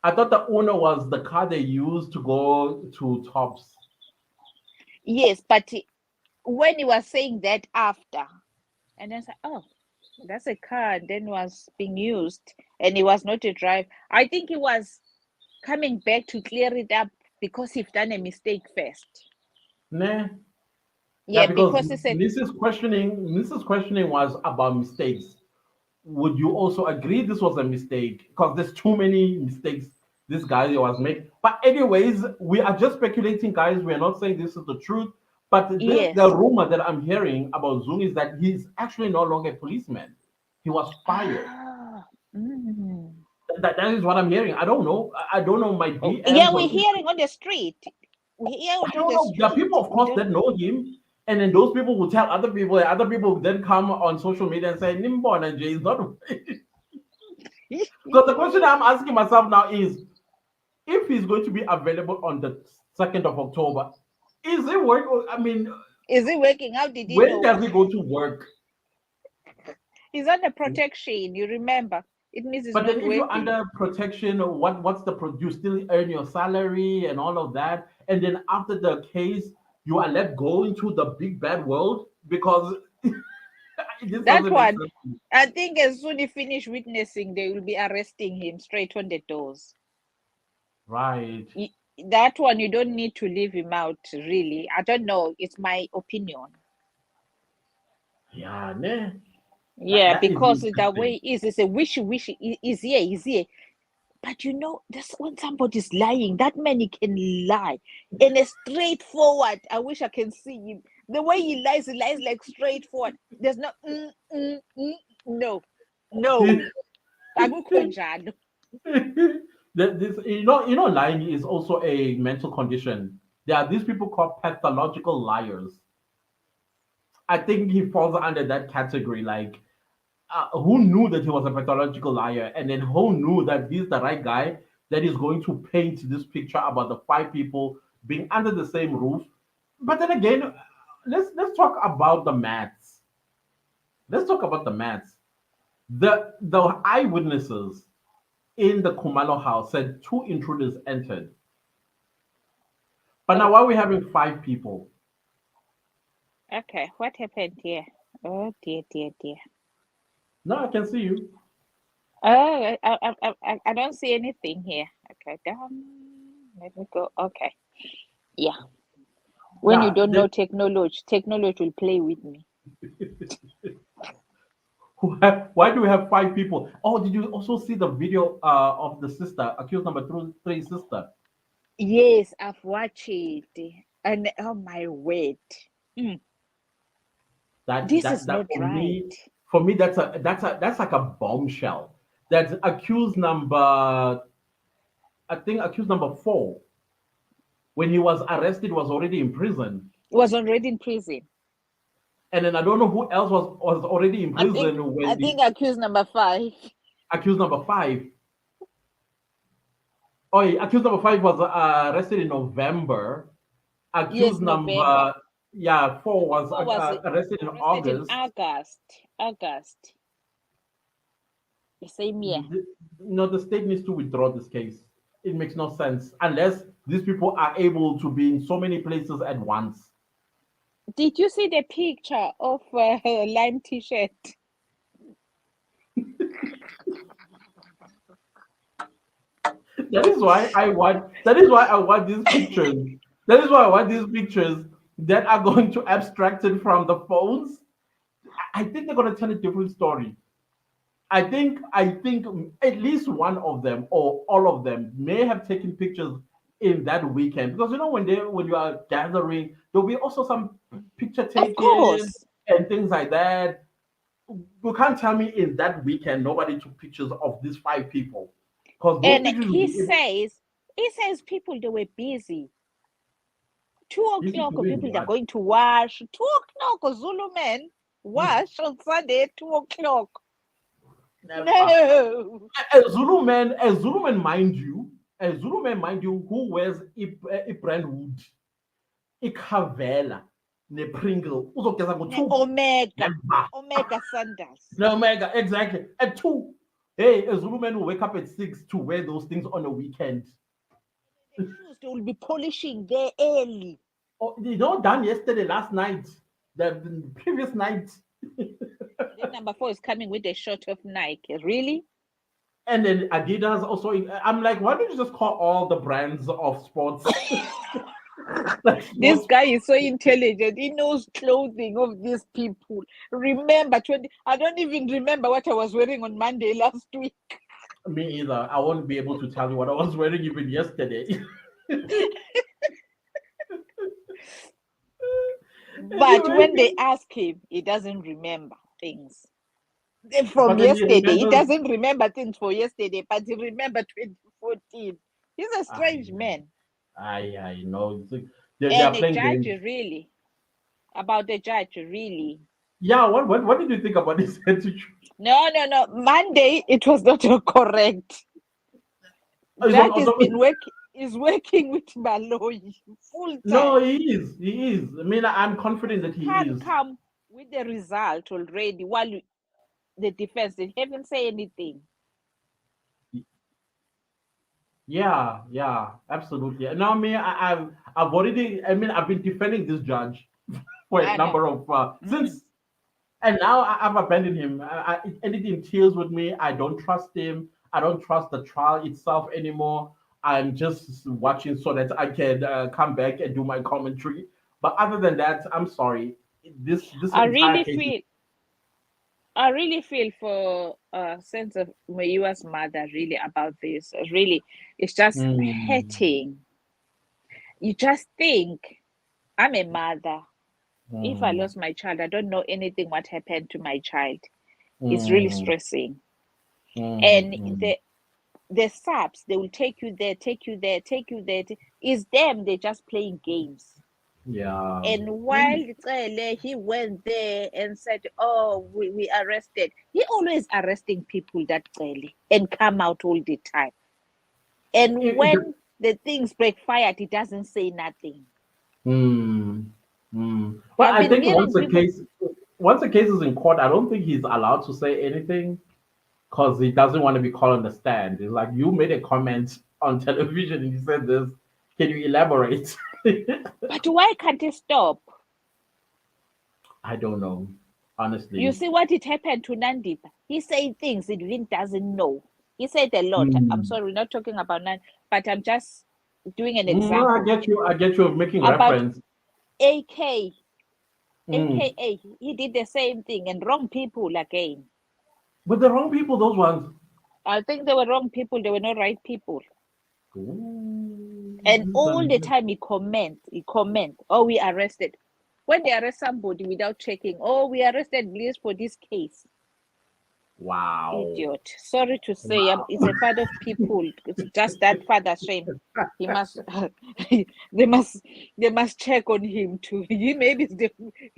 I thought the Uno was the car they used to go to Tops. Yes, but when he was saying that after, and then I said, oh, that's a car, and then was being used, and he was not a driver. I think he was coming back to clear it up because he'd done a mistake first. Nah. Yeah, Yeah, because because he said, Mrs. questioning was about mistakes. Would you also agree this was a mistake? Because there's too many mistakes this guy was making. But anyways, we are just speculating, guys. We are not saying this is the truth. But the yes. rumor that I'm hearing about Zung is that he's actually no longer a policeman. He was fired. Ah, mm. That is what I'm hearing. I don't know. I don't know my Oh, yeah, DMs we're on hearing on the street. We hear I it on don't the know. There are street. people, of We course, don't. that know him, and then those people will tell other people, and other people will then come on social media and say, "Nimbo and Jay is not." Because the question I'm asking myself now is, if he's going to be available on the 2nd of October, is it work? I mean, Is it working? How did he when know? does he go to work? He's under protection, you remember. It means he's But then not if you're working. under protection, what's the you still earn your salary and all of that, and then after the case, you are let go into the big bad world because this That doesn't make one, sense. I think as soon he finish witnessing, they will be arresting him straight on the doors. Right. That one, you don't need to leave him out, really. I don't know. It's my opinion. Yeah, nah. Yeah, That is because the way interesting. is a wishy, is here, is here. But you know, that's when somebody's lying. That man, he can lie in a straightforward. I wish I can see him. The way he lies like straightforward. There's no, no, no. Akukho njalo. This, lying is also a mental condition. There are these people called pathological liars. I think he falls under that category. Like, who knew that he was a pathological liar, and then who knew that he's the right guy that is going to paint this picture about the 5 people being under the same roof. But then again, let's talk about the maths. Let's talk about the maths. The eyewitnesses in the Kumalo house said 2 intruders entered. But now Oh, why are we having 5 people? okay. What happened here? Oh dear, dear, dear. No, I can see you. Oh, I don't see anything here. Okay, down. Let me go. Okay. Yeah. When you Yeah. don't know technology will play with me. Why do we have 5 people? Oh, did you also see the video of the sister, accused number three sister? Yes, I've watched it. And oh my word. Mm, That this that is that not right. for me that's like a bombshell. That's accused number, I think accused number 4, when he was arrested, was already in prison. Was already in prison. And then I don't know who else was already in I think prison I when think the accused number 5. accused number 5. Oh, yeah, accused number 5 was arrested in November. Yes, Accused November. number, yeah, 4 was 4 was arrested in arrested in August. August. August. The same year. The state needs to withdraw this case. It makes no sense unless these people are able to be in so many places at once. Did you see the picture of lime t-shirt? That is why I want. That is why I want these pictures. That is why I want these pictures that are going to abstract it from the phones. I think they're going to tell a different story. I think at least one of them or all of them may have taken pictures in that weekend, because when you are gathering, there'll be also some picture Of taking course. and things like that. You can't tell me in that weekend nobody took pictures of these 5 people, because those And pictures will be able. he says people they were busy. Two Busy o'clock doing people are what? going to wash. 2 o'clock Zulu men wash on Sunday at 2 o'clock. Never. No. A Zulu man, mind you, who wears a brandwood, ikhavela, nepringle, uzogeza ngo-2. Omega. Never. Omega Sanders. No, mega, exactly. At 2. Hey, a Zulu man will wake up at 6 to wear those things on a weekend. The shoes they will be polishing there early. Oh, done yesterday, last night, the previous night. And then number 4 is coming with a shot of Nike. Really? And then Adidas also. I'm like, why don't you just call all the brands of sports like This sports? guy is so intelligent. He knows clothing of these people. Remember 20. I don't even remember what I was wearing on Monday last week. Me either. I won't be able to tell you what I was wearing even yesterday. But when they Anyway, ask him, he doesn't remember things but from then he yesterday. He remembers. doesn't remember things for yesterday, but he remember 2014. He's a I, strange man. I know. They And are the playing judge, games. really, about the judge, really. Yeah, what did you think about this attitude? No, no, no. Monday, it was not correct. It's That has on, been is working with Baloyi full no, time. he is. He is. I mean, I'm confident You that he can't is. come with the result already while the defense they haven't say anything. Yeah, yeah, absolutely. Now, me, I've already. I mean, I've been defending this judge for a I know. number of Mm. since, and now I've abandoned him. Anything tears with me. I don't trust him. I don't trust the trial itself anymore. I'm just watching so that I can come back and do my commentary. But other than that, I'm sorry. This I entire really case. feel I really feel for sense of Meyiwa's mother really about this. Really, it's just Mm, hurting. You just think, I'm a mother. If I mm, lost my child, I don't know anything what happened to my child. It's really mm, stressing. mm, And mm. the subs, they will take you there, take you there, take you there. It's them, they're just playing games. Yeah. And while he went there and said, "Oh, we arrested," he always arresting people that Cele and come out all the time. And It, when the things break fire, he doesn't say nothing. mm, mm. Well, I've I been think hearing people. once the case is in court, I don't think he's allowed to say anything because he doesn't want to be called on the stand. It's like you made a comment on television and you said this. Can you elaborate? But why can't he stop? I don't know, You honestly. see what it happened to Nandita. He said things it even doesn't know. He said a lot. I'm Mm. sorry, we're not talking about Nand, but I'm just doing an Mm, no, I example get you. I get you of making about reference. AK. Mm. AKA, he did the same thing and wrong people again. But the wrong people, those ones. I think they were wrong people, they were not right people. Ooh, And this all the one. time he comment, oh, we arrested. When they arrest somebody without checking, oh, we arrested Bliss for this case. Wow. Idiot. Sorry to say, Wow. it's a father of people. It's just that father shame. He must, they must, they must check on him too. He maybe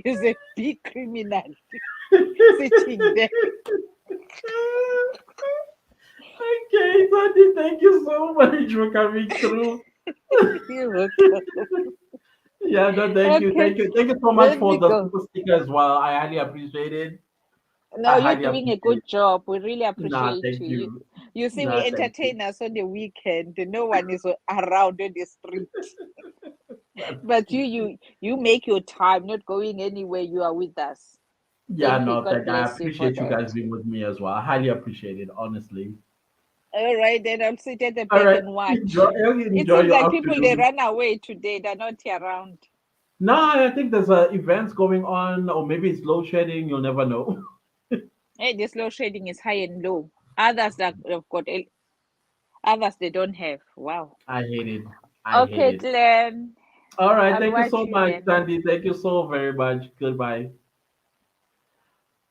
is a big criminal sitting there. Okay, Sandy, thank you so much for coming through. You're welcome. Yeah, no, thank you, Okay, thank you, thank you so much let for me the go. super sticker as well. I highly appreciate it. No, I you're highly doing a appreciate it. good job. We really Nah, appreciate thank you. you. You see, we Nah, thank you. entertain us on the weekend. No one is around on the street. That's But you, true. you, you make your time, not going anywhere. You are with us. Yeah, Thank you. no, God I bless you for appreciate you that. guys being with me as well. I highly appreciate it, honestly. All right, then I'll sit at the All back right, and enjoy, watch. It enjoy seems your like people they afternoon. run away today. They're not around. No, I think there's events going on, or maybe it's load shedding. You'll never know. Hey, this load shedding is high and low. Others that have got others they don't have. Wow. I hate it. I hate Okay, it. Glenn. All right. I'll Thank you watch so you much, then. Sandy. Thank you so very much. Goodbye.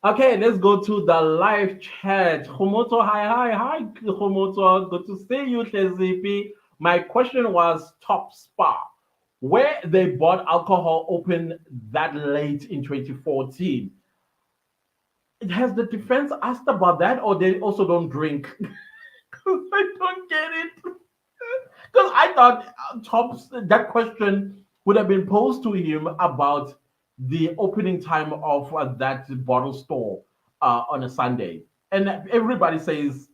Okay, let's go to the live chat. Homoto, hi, hi, hi, Homoto. Good to see you, Tezipi. My question was Top Spa, where they bought alcohol open that late in 2014. Has the defense asked about that, or they also don't drink? 'Cause I don't get it. Because I thought Tops that question would have been posed to him about the opening time of that bottle store on a Sunday, and everybody says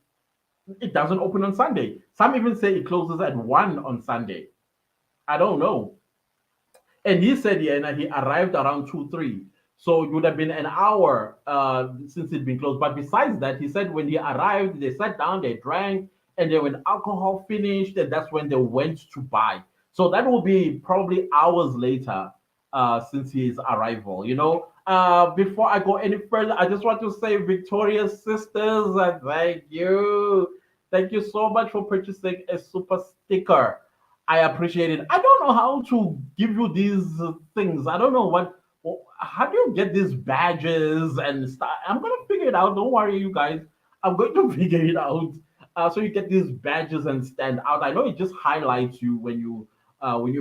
it doesn't open on Sunday. Some even say it closes at 1 on Sunday. I don't know. And he said, yeah, and he arrived around 2, 3. So it would have been an hour since it'd been closed. But besides that, he said when he arrived, they sat down, they drank, and then when alcohol finished, and that's when they went to buy. So that will be probably hours later since his arrival. Before I go any further, I just want to say, Victoria's sisters, thank you. Thank you so much for purchasing a super sticker. I appreciate it. I don't know how to give you these things. I don't know how do you get these badges and stuff. I'm gonna figure it out. Don't worry, you guys. I'm going to figure it out. So you get these badges and stand out. I know it just highlights you when you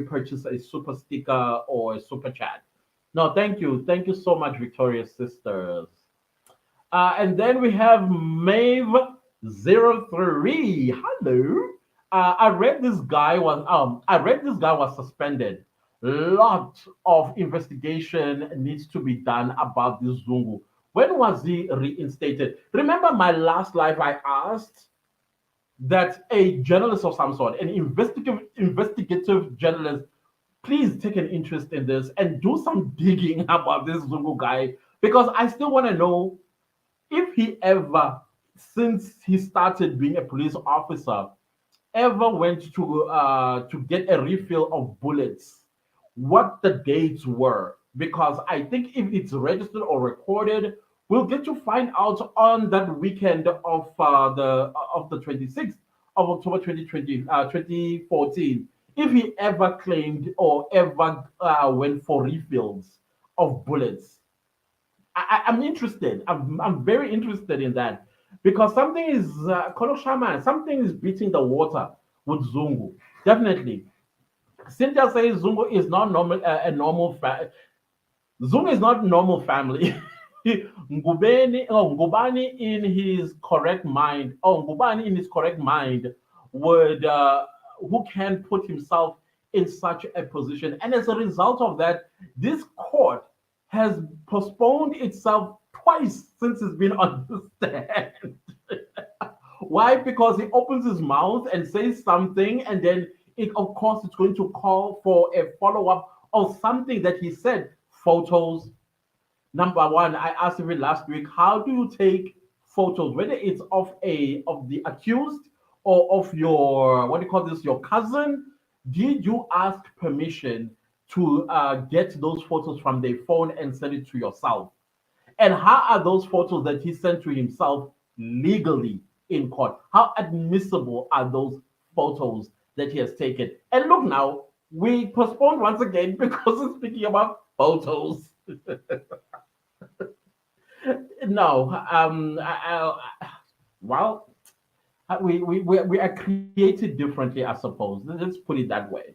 purchase a super sticker or a super chat. No, thank you. Thank you so much, Victoria's Sisters. And then we have Mave03. Hello. I read this guy was suspended. Lot of investigation needs to be done about this Zungu. When was he reinstated? Remember my last live I asked that a journalist of some sort, an investigative journalist, please take an interest in this and do some digging about this Zungu guy because I still want to know if he ever, since he started being a police officer, ever went to get a refill of bullets, what the dates were. Because I think if it's registered or recorded, we'll get to find out on that weekend of the 26th of October 2020, 2014, if he ever claimed or ever went for refills of bullets. I'm interested. I'm very interested in that because something is Kolo Shaman, something is beating the water with Zungu. Definitely. Cynthia says Zungu is not normal, a normal Zungu is not normal family. Ngubani in his correct mind, Ngubani in his correct mind would who can put himself in such a position, and as a result of that, this court has postponed itself twice since it's been on the stand. Why? Because he opens his mouth and says something, and then of course it's going to call for a follow-up of something that he said. Photos. Number one, I asked even last week, how do you take photos, whether it's of the accused or of your what do you call this, your cousin? Did you ask permission to get those photos from their phone and send it to yourself? And how are those photos that he sent to himself legally in court? How admissible are those photos that he has taken? And look now, we postponed once again because it's speaking about photos. No, well, we are created differently, I suppose. Let's put it that way.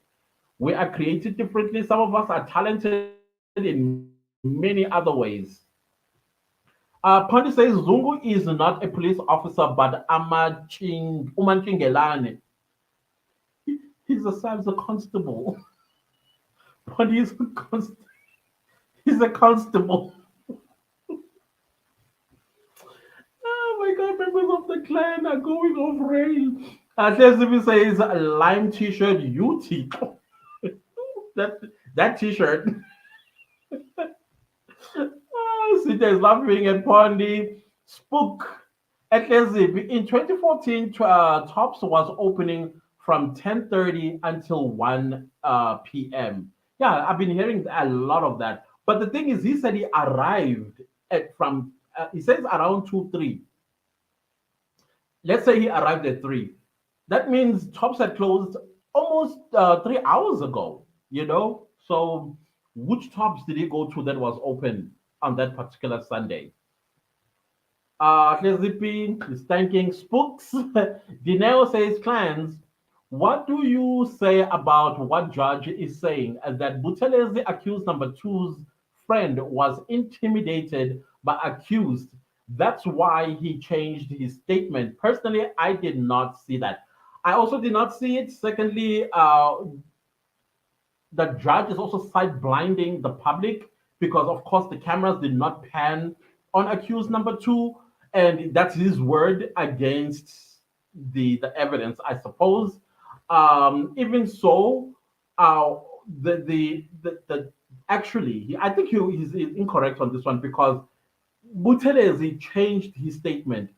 We are created differently. Some of us are talented in many other ways. Pondy says Zungu is not a police officer, but Umanchingelane. He's a constable. Pondy is he's a constable. Oh my god, members of the clan are going off rail. Leslie says lime t-shirt, UT. that that t-shirt. Sita is laughing at Pondy. Spook at Leslie. In 2014, Tops was opening from 10:30 until 1 p.m. Yeah, I've been hearing a lot of that. But the thing is, he said he arrived at from he says around 2 3. Let's say he arrived at 3. That means Tops had closed almost 3 hours ago, you know? So, which Tops did he go to that was open on that particular Sunday? Zippy is thanking Spooks. Dineo says, Clans, what do you say about what judge is saying? That Buthelezi accused number two's friend was intimidated by accused. That's why he changed his statement. Personally, I did not see that. I also did not see it. Secondly, the judge is also side blinding the public because, of course, the cameras did not pan on accused number two, and that's his word against the evidence, I suppose. Even so, uh, the actually, I think he's incorrect on this one because Buthelezi changed his statement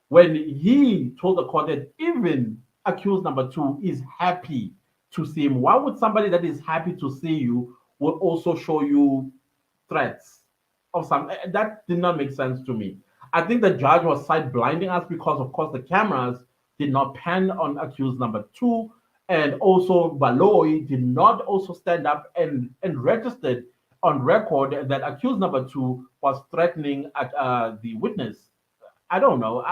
when he told the court that even accused number two is happy to see him. Why would somebody that is happy to see you will also show you threats of some? That did not make sense to me. I think the judge was side blinding us because, of course, the cameras did not pan on accused number two, and also Baloy did not also stand up and registered on record that accused number two was threatening the witness. I don't know.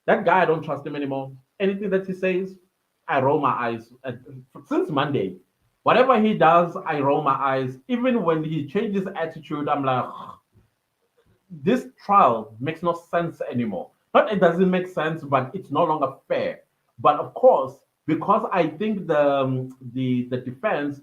That guy, I don't trust him anymore. Anything that he says, I roll my eyes since Monday. Whatever he does, I roll my eyes. Even when he changes attitude, I'm like, this trial makes no sense anymore. Not it doesn't make sense, but it's no longer fair. But of course, because I think the defense,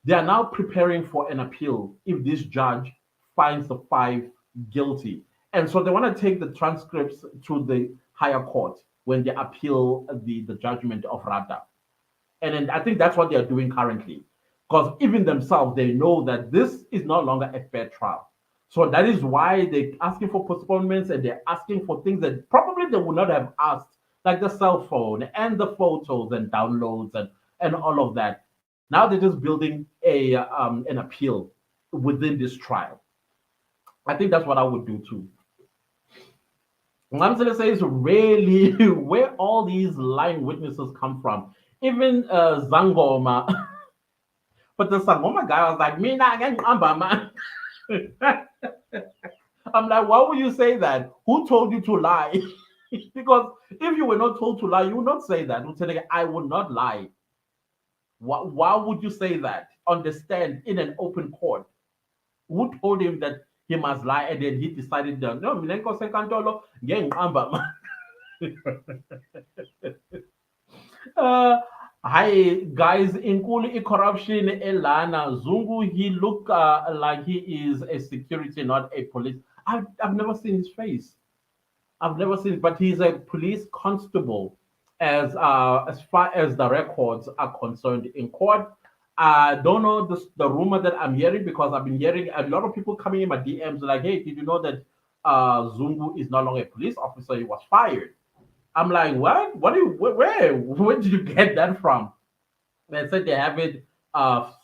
they are now preparing for an appeal if this judge finds the five guilty, and so they want to take the transcripts to the higher court when they appeal the judgment of Rada. And then I think that's what they are doing currently. Because even themselves, they know that this is no longer a fair trial. So that is why they're asking for postponements and they're asking for things that probably they would not have asked, like the cell phone and the photos and downloads and all of that. Now they're just building an appeal within this trial. I think that's what I would do too. Mamsele says, really, where all these lying witnesses come from? Even Zangoma. But the Sangoma guy was like, Mina again, man. I'm like, why would you say that? Who told you to lie? Because if you were not told to lie, you would not say that. You would say, like, I would not lie. Why would you say that? Understand in an open court. Who told him that he must lie and then he decided that no, Milenko Sekantolo, gang man. Uh, hi guys, Inkuli corruption Elana Zungu. He look like he is a security, not a police. I've never seen his face. I've never seen, but he's a police constable. As far as the records are concerned in court, I don't know the rumor that I'm hearing because I've been hearing a lot of people coming in my DMs like, "Hey, did you know that Zungu is no longer a police officer? He was fired." I'm like, "What? What? Do you, where did you get that from?" They said they have it.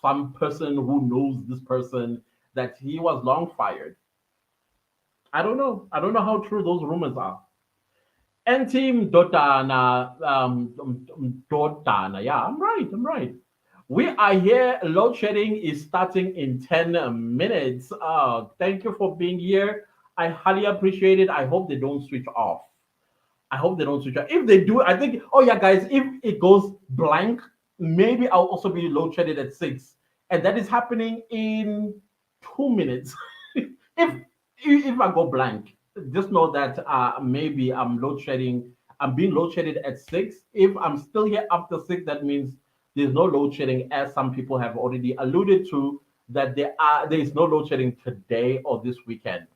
Some person who knows this person that he was long fired. I don't know. I don't know how true those rumors are. And team Dotana, Dotana. Yeah, I'm right. I'm right. We are here. Load shedding is starting in 10 minutes. Thank you for being here. I highly appreciate it. I hope they don't switch off. I hope they don't switch off. If they do, I think, oh yeah, guys, if it goes blank, maybe I'll also be load shedded at 6. And that is happening in 2 minutes. if if I go blank, just know that maybe I'm load shedding. I'm being load shedded at 6. If I'm still here after 6, that means there's no load shedding, as some people have already alluded to that there is no load shedding today or this weekend.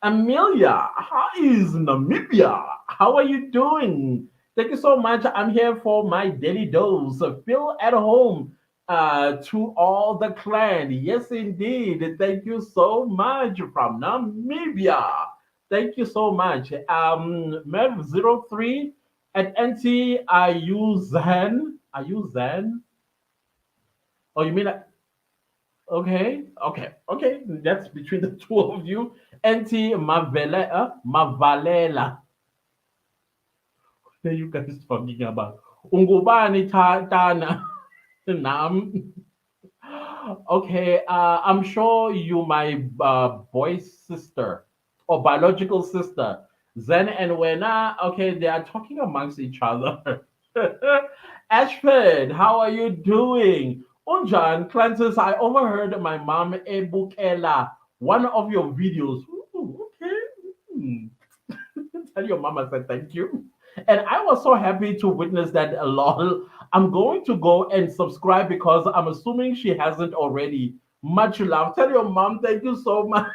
Amelia, how is Namibia? How are you doing? Thank you so much. I'm here for my daily dose. Feel at home to all the clan. Yes, indeed. Thank you so much from Namibia. Thank you so much. Mev03 at NT, are you Zen? Are you Zen? Oh, you mean okay, okay, okay. That's between the two of you. NT Mavalela. What are you guys talking about? Ungubani Tana. Nam. Okay, I'm sure you my boy's sister or biological sister. Zen and Wena, okay, they are talking amongst each other. Ashford, how are you doing? Unjan, Clantis, I overheard my mom Ebukela, one of your videos. Ooh, okay. Hmm. Tell your mama I said thank you. And I was so happy to witness that lol. I'm going to go and subscribe because I'm assuming she hasn't already. Much love. Tell your mom thank you so much.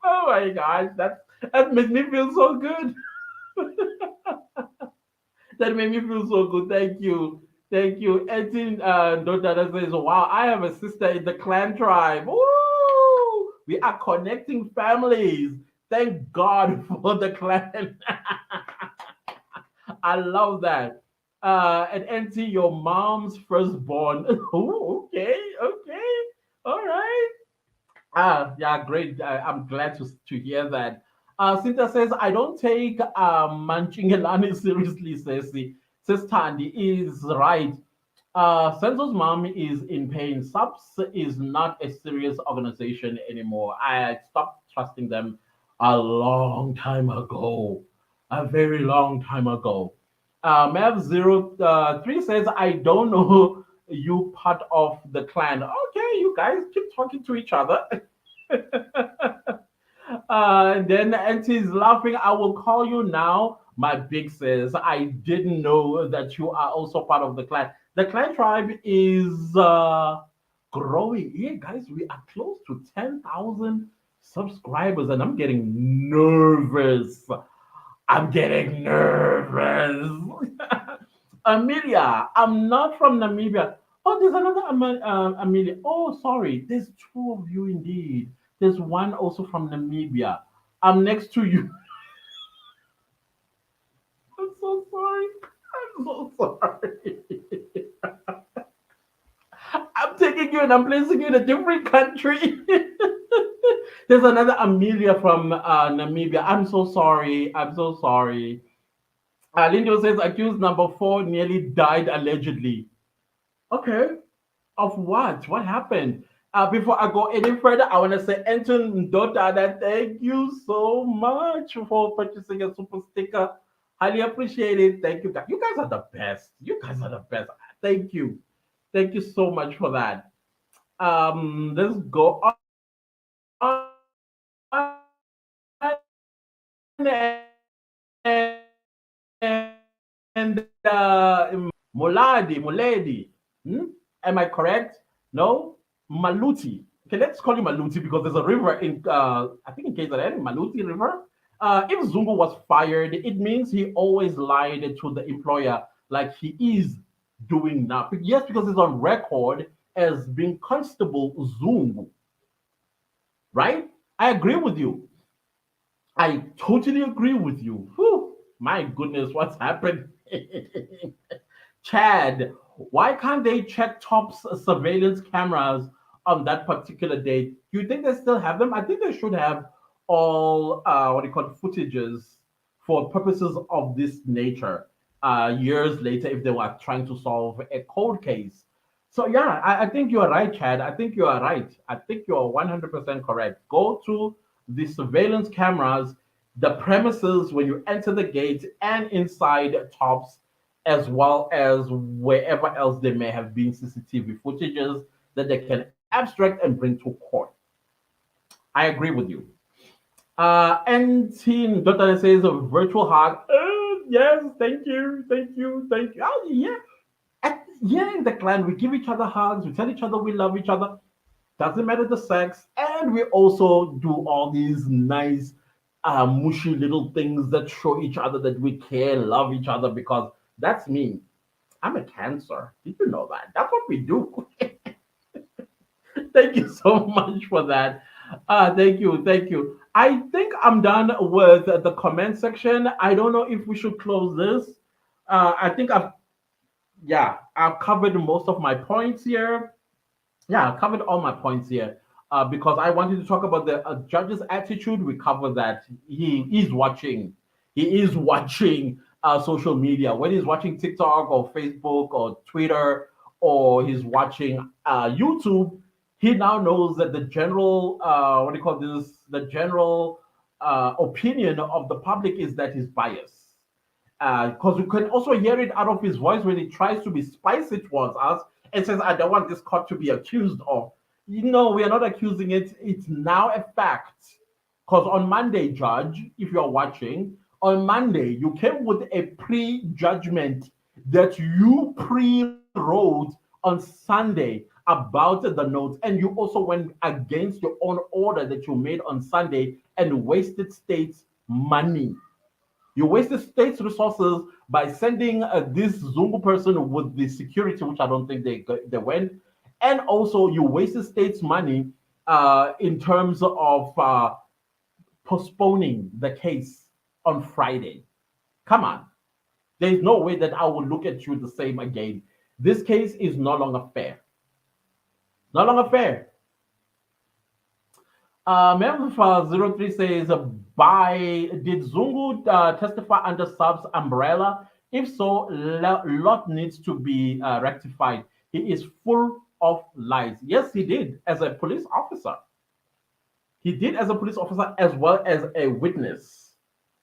Oh my gosh, that made me feel so good. That made me feel so good. Thank you. Thank you. Etin Dotara says, wow, I have a sister in the clan tribe. Woo! We are connecting families. Thank God for the clan. I love that. And NT, your mom's firstborn. Oh, okay, okay, all right. Yeah, great. I'm glad to hear that. Cynthia says, I don't take Manchingelani seriously, says Tandy is right. Senzo's mom is in pain. SUPS is not a serious organization anymore. I stopped trusting them a long time ago, a very long time ago. Mav03 says, I don't know you part of the clan. Okay, you guys keep talking to each other. And then Auntie's laughing. I will call you now, my big sis. I didn't know that you are also part of the clan. The clan tribe is growing. Yeah, guys, we are close to 10,000 subscribers, and I'm getting nervous. I'm getting nervous. Amelia, I'm not from Namibia. Oh, there's another Amelia. Oh, sorry. There's two of you indeed. There's one also from Namibia. I'm next to you. I'm so sorry. I'm so sorry. I'm taking you and I'm placing you in a different country. There's another Amelia from Namibia. I'm so sorry. I'm so sorry. Lindio says accused number four nearly died allegedly. Okay. Of what? What happened? Before I go any further, I want to say, Anton Dotada, thank you so much for purchasing a super sticker. Highly appreciate it. Thank you, guys. You guys are the best. You guys are the best. Thank you. Thank you so much for that. Let's go on and Moladi. Hmm? Am I correct? No? Maluti. Okay, let's call you Maluti because there's a river in, I think in KZN, Maluti River. If Zungu was fired, it means he always lied to the employer like he is doing now. Yes, because he's on record as being Constable Zungu, right? I agree with you. I totally agree with you. Whew, my goodness, what's happened? Chad, why can't they check Top's surveillance cameras on that particular date? Do you think they still have them? I think they should have all what do you call it, footages for purposes of this nature. Years later, if they were trying to solve a cold case. So yeah, I think you are right, Chad. I think you are right. I think you are 100% correct. Go to the surveillance cameras, the premises when you enter the gate and inside Tops, as well as wherever else there may have been CCTV footages that they can abstract and bring to court. I agree with you. And Teen Dota says a virtual hug. Yes, thank you, thank you, thank you. Oh, yeah. Yeah, in the clan, we give each other hugs, we tell each other we love each other. Doesn't matter the sex. And we also do all these nice, mushy little things that show each other that we care, love each other because that's me. I'm a cancer. Did you know that? That's what we do. Thank you so much for that. Thank you. Thank you. I think I'm done with the comment section. I don't know if we should close this. I think yeah, I've covered most of my points here. Yeah, I covered all my points here because I wanted to talk about the judge's attitude. We covered that he is watching. He is watching social media. When he's watching TikTok or Facebook or Twitter or he's watching YouTube, he now knows that the general, what do you call this? The general opinion of the public is that he's biased because you can also hear it out of his voice when he tries to be spicy towards us and says, I don't want this court to be accused of. You know, we are not accusing it. It's now a fact. Because on Monday, Judge, if you're watching, on Monday, you came with a pre judgment that you pre wrote on Sunday about the notes. And you also went against your own order that you made on Sunday and wasted states' money. You wasted state's resources by sending this Zungu person with the security, which I don't think they went, and also you wasted state's money in terms of postponing the case on Friday. Come on, there is no way that I will look at you the same again. This case is no longer fair. No longer fair. Memphis03 says, by did Zungu testify under sub's umbrella? If so, lot needs to be rectified. He is full of lies. Yes, he did as a police officer. He did as a police officer as well as a witness,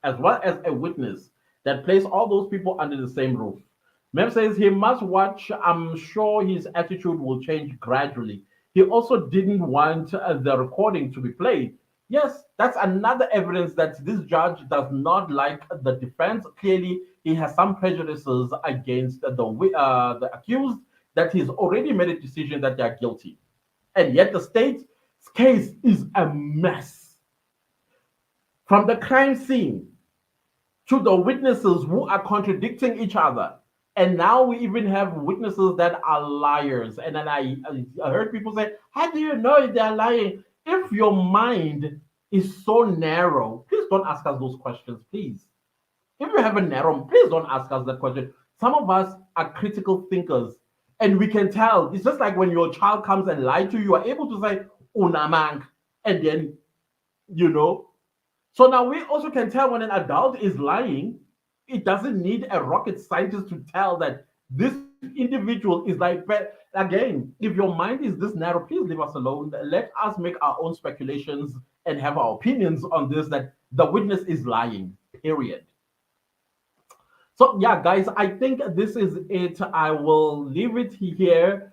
as well as a witness that placed all those people under the same roof. Mem says he must watch. I'm sure his attitude will change gradually. He also didn't want the recording to be played. Yes, that's another evidence that this judge does not like the defense. Clearly, he has some prejudices against the accused, that he's already made a decision that they are guilty. And yet the state's case is a mess. From the crime scene to the witnesses who are contradicting each other. And now we even have witnesses that are liars. And then I heard people say, how do you know if they're lying? If your mind is so narrow, please don't ask us those questions, please. If you have a narrow, please don't ask us that question. Some of us are critical thinkers, and we can tell. It's just like when your child comes and lies to you, you are able to say, unamang, and then, you know, so now we also can tell when an adult is lying. It doesn't need a rocket scientist to tell that this individual is like, again, if your mind is this narrow, please leave us alone. Let us make our own speculations and have our opinions on this, that the witness is lying, period. So yeah, guys, I think this is it. I will leave it here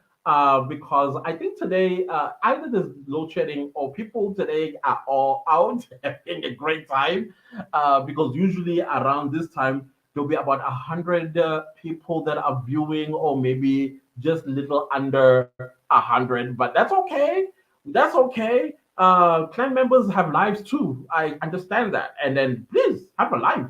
because I think today either there's load shedding or people today are all out having a great time because usually around this time there'll be about 100 people that are viewing, or maybe just little under 100. But that's okay. That's okay. Clan members have lives too. I understand that. And then please have a life.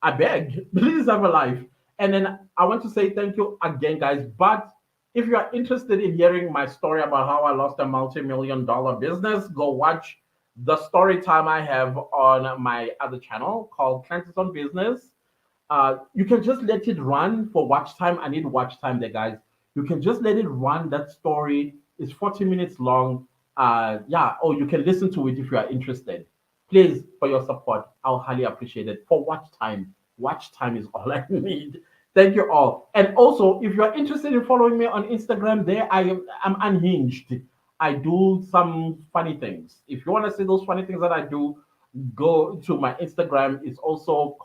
I beg, please have a life. And then I want to say thank you again, guys. But if you are interested in hearing my story about how I lost a multi-million dollar business, go watch the story time I have on my other channel called Clantis on Business. You can just let it run for watch time. I need watch time there, guys. You can just let it run. That story is 40 minutes long. Yeah, or you can listen to it if you are interested. Please, for your support, I'll highly appreciate it. For watch time is all I need. Thank you all. And also, if you are interested in following me on Instagram, there I'm unhinged. I do some funny things. If you want to see those funny things that I do, go to my Instagram. It's also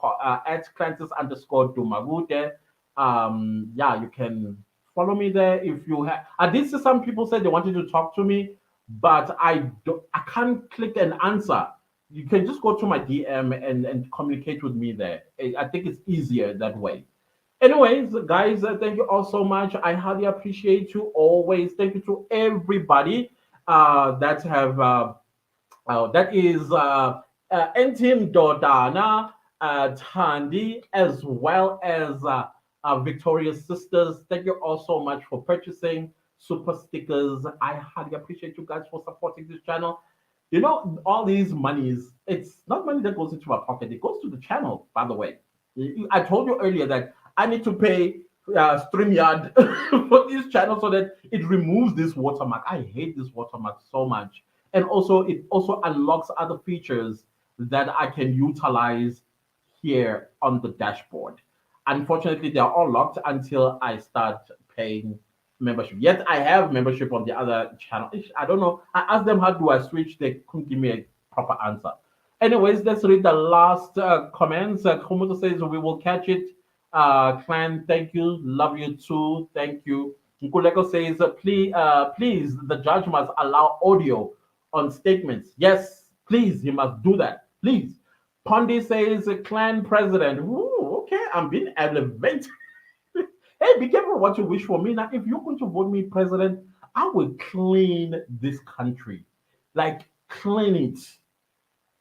at Clantis underscore Dumagute. Yeah, you can follow me there if you have. I did see some people say they wanted to talk to me, but I can't click an answer. You can just go to my DM and communicate with me there. I think it's easier that way. Anyways, guys, thank you all so much. I highly appreciate you always. Thank you to everybody that have that is Entim Dodana, Tandy, as well as Victoria's Sisters. Thank you all so much for purchasing super stickers. I highly appreciate you guys for supporting this channel. You know, all these monies, it's not money that goes into my pocket, it goes to the channel, by the way. I told you earlier that I need to pay StreamYard for this channel so that it removes this watermark. I hate this watermark so much. And also, it also unlocks other features that I can utilize here on the dashboard. Unfortunately, they are all locked until I start paying membership. Yet I have membership on the other channel. I don't know. I asked them how do I switch. They couldn't give me a proper answer. Anyways, let's read the last comments. Komodo says we will catch it. Clan, thank you. Love you too. Thank you. Nkuleko says, please, the judge must allow audio on statements. Yes, please, he must do that. Please. Pondi says, clan president. Ooh, okay, I'm being elevated. Hey, be careful what you wish for me. Now, if you're going to vote me president, I will clean this country. Like, clean it.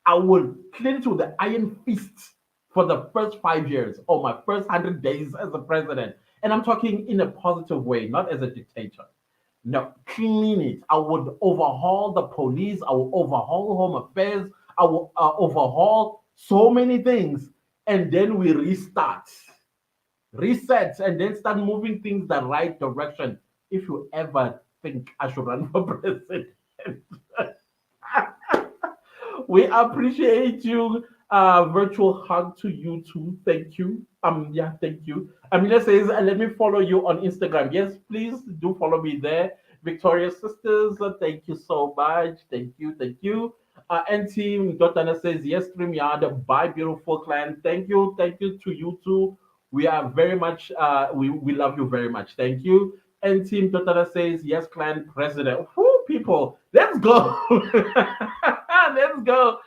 I will clean it with the iron fist for the first 5 years or my first 100 days as a president. And I'm talking in a positive way, not as a dictator. No, clean it. I would overhaul the police. I will overhaul home affairs. I will overhaul so many things. And then we restart, reset, and then start moving things the right direction. If you ever think I should run for president, we appreciate you. Virtual hug to you too. Thank you. Yeah, thank you. Amelia says, let me follow you on Instagram. Yes, please do follow me there. Victoria Sisters, thank you so much. Thank you, thank you. And team Dotana says, yes, StreamYard, bye, beautiful clan. Thank you to you too. We are very much we love you very much. Thank you. And Team Totara says, yes, clan president. Whoo, people, let's go. Let's go.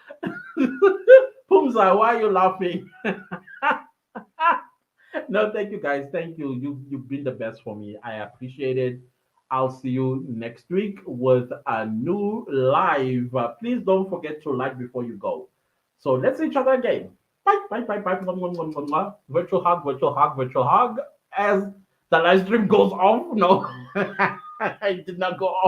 Pumza, why are you laughing? No, thank you guys. Thank you. You've been the best for me. I appreciate it. I'll see you next week with a new live. Please don't forget to like before you go. So let's see each other again. Bye, bye, bye, bye. Mwah, mwah, mwah, mwah, mwah. Virtual hug, virtual hug, virtual hug. As the live stream goes off. No, I did not go off.